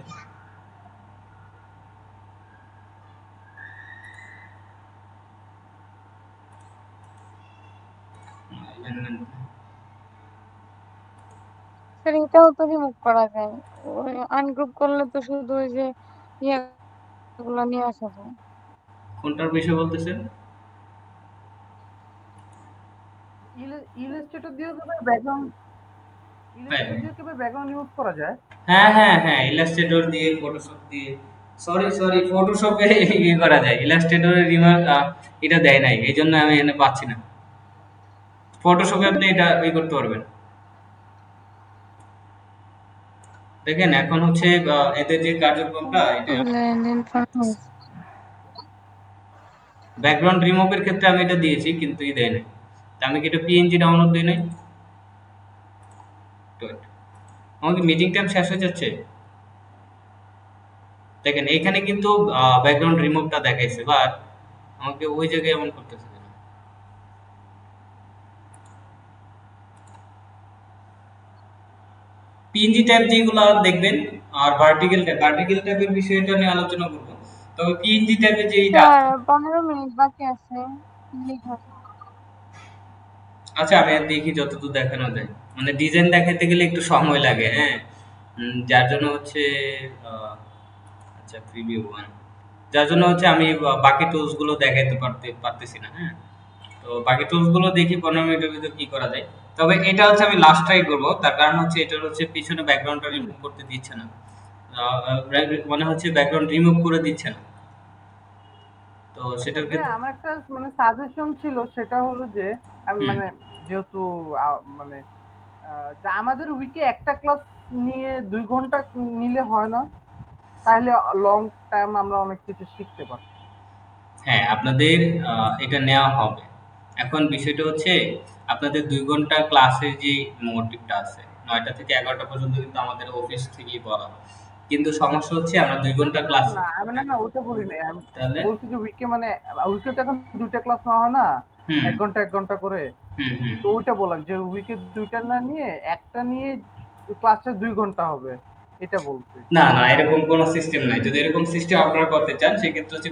স্যার এটাও তো রিমুভ করা যায়। আনগ্রুপ করলে তো শুধু ওই যে ইয়েগুলো নিয়ে আসা যায়। কোনটার বিষয় বলতেছেন? ইলাস্ট্রেটর দিয়েও তো ব্যাকগ্রাউন্ড হ্যাঁ ইলাস্ট্রেটর দিয়েও কি ব্যাকগ্রাউন্ড রিমুভ করা যায়? হ্যাঁ হ্যাঁ হ্যাঁ, ইলাস্ট্রেটর দিয়ে ফটোশপ দিয়ে, সরি সরি ফটোশপে ইয়ে করা যায়, ইলাস্ট্রেটরে রিমার্ক এটা দেয় নাই, এই জন্য আমি এনে পাচ্ছি না। ফটোশপে আপনি এটা ইয়ে করতে পারবেন। দেখেন এখন হচ্ছে এদের যে কার্যক্রমটা এটা, ল্যান্ড ইনফরমেশন ব্যাকগ্রাউন্ড রিমুভের ক্ষেত্রে আমি এটা দিয়েছি কিন্তু দেয় নাই। তা আমি কি এটা পিএনজি ডাউনলোড দিই নাই? Wait, আমার কি মিটিং টাইম শেষ হয়ে যাচ্ছে? দেখেন এইখানে কিন্তু ব্যাকগ্রাউন্ড রিমুভটা দেখাইছে, বাট আমাকে ওই জায়গায় এমন করতেছে কেন? পিএনজি ট্যাব যেগুলো দেখবেন আর ভার্টিক্যাল ট্যাবের বিষয়টা নিয়ে আলোচনা করব। তবে পিএনজি ট্যাবে যে এইটা স্যার আছে, 15 মিনিট বাকি আছে, লিখা আচ্ছা আমি আর দেখি যতদূর দেখানো যায়। মানে ডিজাইন দেখাতে গেলে একটু সময় লাগে, হ্যাঁ। যার জন্য হচ্ছে আহ, আচ্ছা প্রিভিউ ওয়ান, যার জন্য হচ্ছে আমি বাকি টুলস গুলো দেখাইতে পারতেছি না, হ্যাঁ। তো বাকি টুলস গুলো দেখি 15 মিনিটের ভিতর কি করা যায়। তবে এটা হচ্ছে আমি লাস্ট ট্রাই করব, তার কারণ হচ্ছে এটার হচ্ছে পিছনে ব্যাকগ্রাউন্ডটা রিমুভ করতে দিচ্ছে না। মানে হচ্ছে ব্যাকগ্রাউন্ড রিমুভ করে দিচ্ছে না, তো আচ্ছা সেটার ভাইয়া, ক্ষেত্রে আমার একটা মানে সাজেশন ছিল, সেটা হলো যে আমি হুম, মানে যেহেতু মানে তা আমাদের উইকে একটা ক্লাস নিয়ে 2 ঘন্টা নিলে হয় না? তাহলে লং টাইম আমরা অনেক কিছু শিখতে পারবো। হ্যাঁ আপনাদের এটা নেওয়া হবে। এখন বিষয়টা হচ্ছে আপনাদের 2 ঘন্টা ক্লাসের যে মোটিভটা আছে 9টা থেকে 11টা পর্যন্ত কিন্তু আমাদের অফিস থেকেই বলা, কিন্তু সমস্যা হচ্ছে আমরা 2 ঘন্টা না ক্লাস, না আমি না না ওটা বলি নাই, আমি তাহলে বলছি যে উইকে মানে উইকে তো এখন 2টা ক্লাস নেওয়া হয় না, হুম 1 ঘন্টা 1 ঘন্টা করে। হুম হুম তো ওইটা বললাম যে উইকে 2টা না নিয়ে একটা নিয়ে ক্লাসে 2 ঘন্টা হবে, এটা বলছি। না না এরকম কোনো সিস্টেম নাই। যদি এরকম সিস্টেম আপনারা করতে চান সেক্ষেত্রে হচ্ছে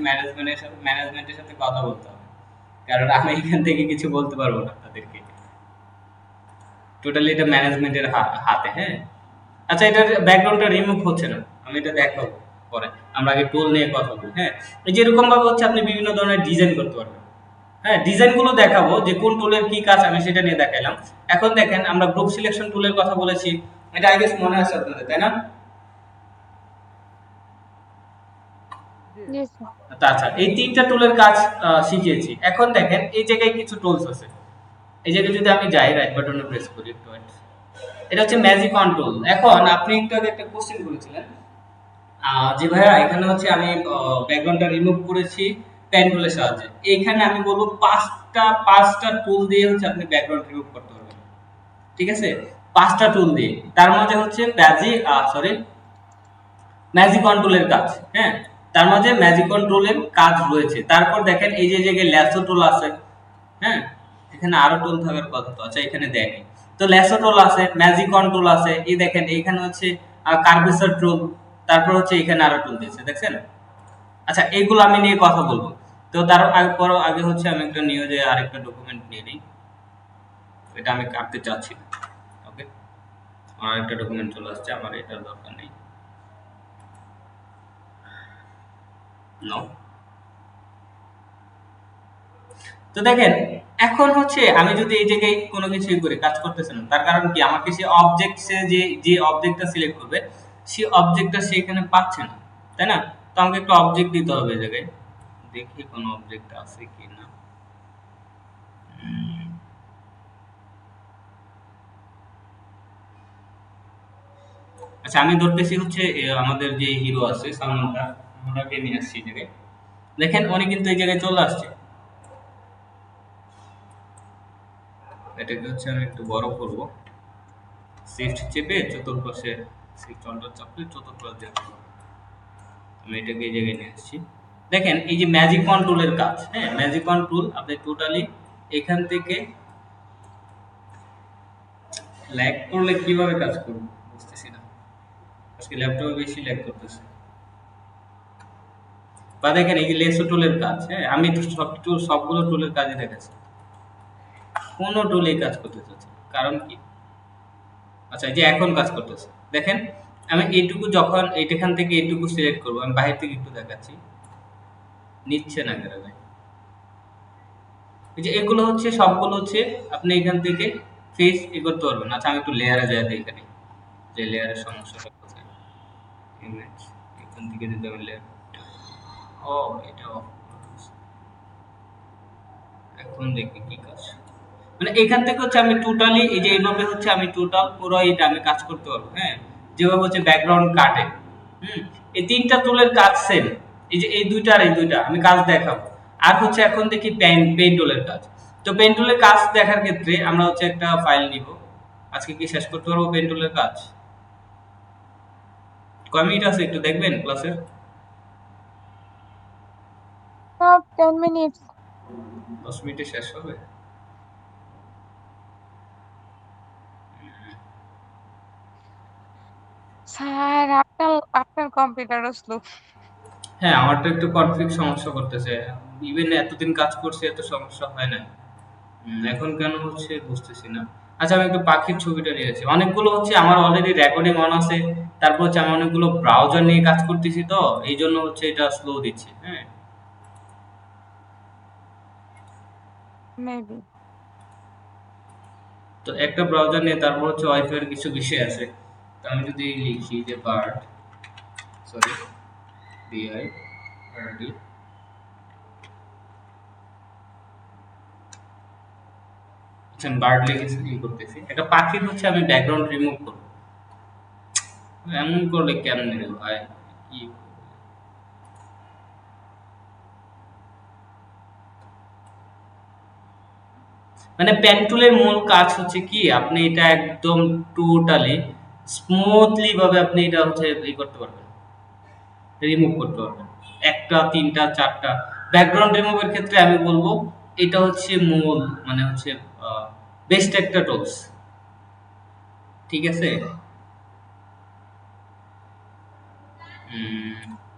ম্যানেজমেন্টের সাথে কথা বলতে হবে, কারণ আমি এখান থেকে কিছু বলতে পারবো না তাদেরকে। টোটালি এটা ম্যানেজমেন্টের হাতে, হ্যাঁ। আচ্ছা এটার ব্যাকগ্রাউন্ডটা রিমুভ হচ্ছে না, আমি এটা দেখাবো পরে। আমরা আগে টুল নিয়ে কথা বলি, হ্যাঁ। এই যে এরকম ভাবে হচ্ছে আপনি বিভিন্ন ধরনের ডিজাইন করতে পারবেন, হ্যাঁ। ডিজাইন গুলো দেখাবো যে কোন টুলের কি কাজ, আমি সেটা নিয়ে দেখাইলাম। এখন দেখেন আমরা গ্রুপ সিলেকশন টুলের কথা বলেছি, এটা আই গেস মনে আছে আপনাদের, তাই না? জি জি স্যার। আচ্ছা এই 3টা টুলের কাজ শিখিয়েছি। এখন দেখেন এই জায়গায় কিছু টুলস আছে। এই জায়গায় যদি আমি যাই রাইট বাটনে প্রেস করি একটু wait। এটা হচ্ছে ম্যাজিক অন টুল। এখন আপনি একটু আগে একটা কোশ্চেন করেছিলেন যে ভাইয়া এখানে হচ্ছে আমি ব্যাকগ্রাউন্ডটা রিমুভ করেছি পেন টুলের সাহায্যে। এখানে আমি বলবো পাঁচটা টুল দিয়ে হচ্ছে আপনি ব্যাকগ্রাউন্ড রিমুভ করতে পারবেন, ঠিক আছে? 5টা টুল দিয়ে, তার মধ্যে হচ্ছে ম্যাজিক কন্ট্রোলের কাজ, হ্যাঁ। তার মাঝে ম্যাজিক কন্ট্রোলের কাজ রয়েছে। তারপর দেখেন এই যে জায়গায় ল্যাসো টুল আছে, হ্যাঁ। এখানে আরো টুল থাকার কথা, তো আচ্ছা এখানে দেয়নি। তো ল্যাসো টুল আছে, ম্যাজিক কন্ট্রোল আছে, এই দেখেন এইখানে হচ্ছে কার্ভেচার টুল, তারপর হচ্ছে এখানে আরো টুল দিয়েছে, দেখছেন? আচ্ছা এইগুলো আমি নিয়ে কথা বলবো। তো তার আগে হচ্ছে আমি একটা নিউজে আরেকটা ডকুমেন্ট নিয়ে নিই, এটা আমি কাটতে চাচ্ছি না। ওকে, আমার একটা ডকুমেন্ট চলে আসছে, আমার এটার দরকার নেই। নো, তো দেখেন এখন হচ্ছে আমি যদি এই জায়গায় কোনো কিছু করে কাজ করতেছে না, তার কারণ কি আমাকে সে অবজেক্টসে যে অবজেক্টটা সিলেক্ট করবে সেই অবজেক্টটা সে এখানে পাচ্ছে না, তাই না? তো আমাকে একটা অবজেক্ট দিতে হবে এই জায়গায়, দেখি কোনো অবজেক্ট আছে কি না। আচ্ছা আমি ধরতেছি হচ্ছে আমাদের যে হিরো আছে সালমান খান, ওনাকে নিয়ে আসছি এই জায়গায়। দেখেন উনি কিন্তু এই জায়গায় চলে আসছে। এটাকে হচ্ছে আমি একটু বড় করব, শিফট চেপে চতুর্পাশে, শিফট অল্টার চাপলে চতুর্পাশে দেখতে পাবো। আমি এটাকে এই জায়গায় নিয়ে আসছি। দেখেন এই যে ম্যাজিক কন্ট্রোলের কাজ, হ্যাঁ। ম্যাজিক কন্ট্রোল আপনি টোটালি এখান থেকে ল্যাগ করলে কিভাবে কাজ করবে বুঝতেছি না, আজকে ল্যাপটপে বেশি ল্যাগ করতেছে। বা দেখেন এই যে লেসো টুলের কাজ, হ্যাঁ। আমি তো সবগুলো টুলের কাজই দেখাচ্ছি, কোনো টুল এই কাজ করতে চাচ্ছে না। কারণ কি? আচ্ছা এই যে এখন কাজ করতেছে, দেখেন আমি এইটুকু যখন এখান থেকে এইটুকু সিলেক্ট করবো, আমি বাহির থেকে একটু দেখাচ্ছি, নিচ্ছে না কেন ভাই? এই যে এগুলো হচ্ছে সবগুলো হচ্ছে আপনি এখান থেকে ফেস করতে পারবেন। আচ্ছা আমি একটু লেয়ারে যাই দিই, এখানে যে লেয়ারের সমস্যাটা কোথায়। ইমেজ, এখান থেকে যদি আমি লেয়ার, ও এটা off করে দিয়েছি। এখন দেখি কি কাজ, মানে এখান থেকে হচ্ছে আমি টোটালি এই যে এইভাবে হচ্ছে আমি টোটাল পুরো এটা আমি কাজ করতে পারবো, হ্যাঁ। যেভাবে হচ্ছে ব্যাকগ্রাউন্ড কাটে, হুম। এই 3টা টুলের কাজ সেম, এই যে এই দুইটা আর এই দুইটা আমি কাজ দেখাবো। আর হচ্ছে এখন দেখি পেইন্ট টুলের কাজ। তো পেইন্ট টুলের কাজ দেখার ক্ষেত্রে আমরা হচ্ছে একটা ফাইল নিব। আজকে কি শেষ করতে পারবো পেইন্ট টুলের কাজ? কয় মিনিট আছে একটু দেখবেন ক্লাসের? সব 10 মিনিটস। 10 মিনিটে শেষ হবে? স্যার আপনার কম্পিউটারও স্লো। হ্যাঁ, আমারটা একটু কনফিগ সমস্যা করতেছে। ইভেন এতদিন কাজ করছি এত সমস্যা হয় না। এখন কেন হচ্ছে বুঝতেছি না। আচ্ছা আমি একটু পাখির ছবিটা নিয়েছি। অনেকগুলো হচ্ছে আমার অলরেডি রেকর্ডিং অন আছে। তারপর হচ্ছে আমি অনেকগুলো ব্রাউজার নিয়ে কাজ করতেছি তো এইজন্য হচ্ছে এটা স্লো দিচ্ছে। হ্যাঁ? মেবি। তো একটা ব্রাউজার নিয়ে তারপর হচ্ছে ওয়াইফাই এর কিছু বিষয় আছে। তো আমি যদি লিখি যে সরি BI RD আচ্ছা বার্ড লিখে করতেছি। একটা পাখির হচ্ছে আমি ব্যাকগ্রাউন্ড রিমুভ করব। এমন করলে কেমনে রে ভাই? কি মানে পেন টুলের মূল কাজ হচ্ছে কি আপনি এটা একদম টোটালি স্মুথলি ভাবে আপনি এটা হচ্ছে করতে পারবেন, রিমুভ করতে পারবেন। একটা তিনটা চারটা ব্যাকগ্রাউন্ড রিমুভের ক্ষেত্রে আমি বলবো এটা হচ্ছে মূল মানে হচ্ছে বেস্ট একটা টুলস। ঠিক আছে?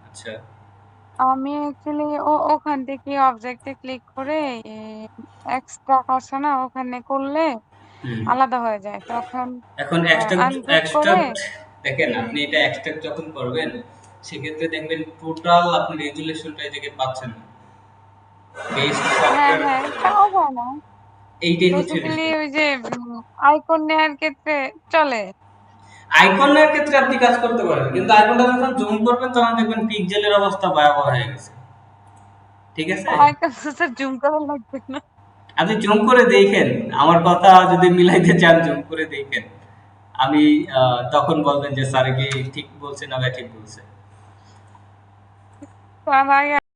আচ্ছা আমি অ্যাকচুয়ালি ওখান থেকে অবজেক্টে ক্লিক করে এক্সট্রাক্ট আছে না, ওখানে করলে হুম আলাদা হয়ে যায় তখন। এখন এক্সট্রাক্ট আনগ্রুপ করে এক্সট্রাক্ট দেখেন আপনি এটা এক্সট্রাক্ট যখন করবেন সেক্ষেত্রে দেখবেন টোটাল আপনি রেজুলেশনটা এই জায়গায় পাচ্ছেন না। বেস্ট হ্যাঁ সফটওয়্যার হ্যাঁ পাওয়া যায় না। এইটাই হচ্ছে বেসিক্যালি বিষয়। ওই যে আইকন নেওয়ার ক্ষেত্রে চলে। আইকনের ক্ষেত্রে আপনি কাজ করতে পারেন কিন্তু আইকনটা যখন জুম করবেন তখন দেখবেন পিক্সেলের অবস্থা ভয়াবহ হয়ে গেছে। ঠিক আছে? আইকন জুম করা লাগবে না। আপনি জুম করে দেখেন, আমার কথা যদি মিলাইতে চান জুম করে দেখেন। আমি তখন বলবেন যে স্যার কি ঠিক বলছে না ঠিক বলছে। তার আগে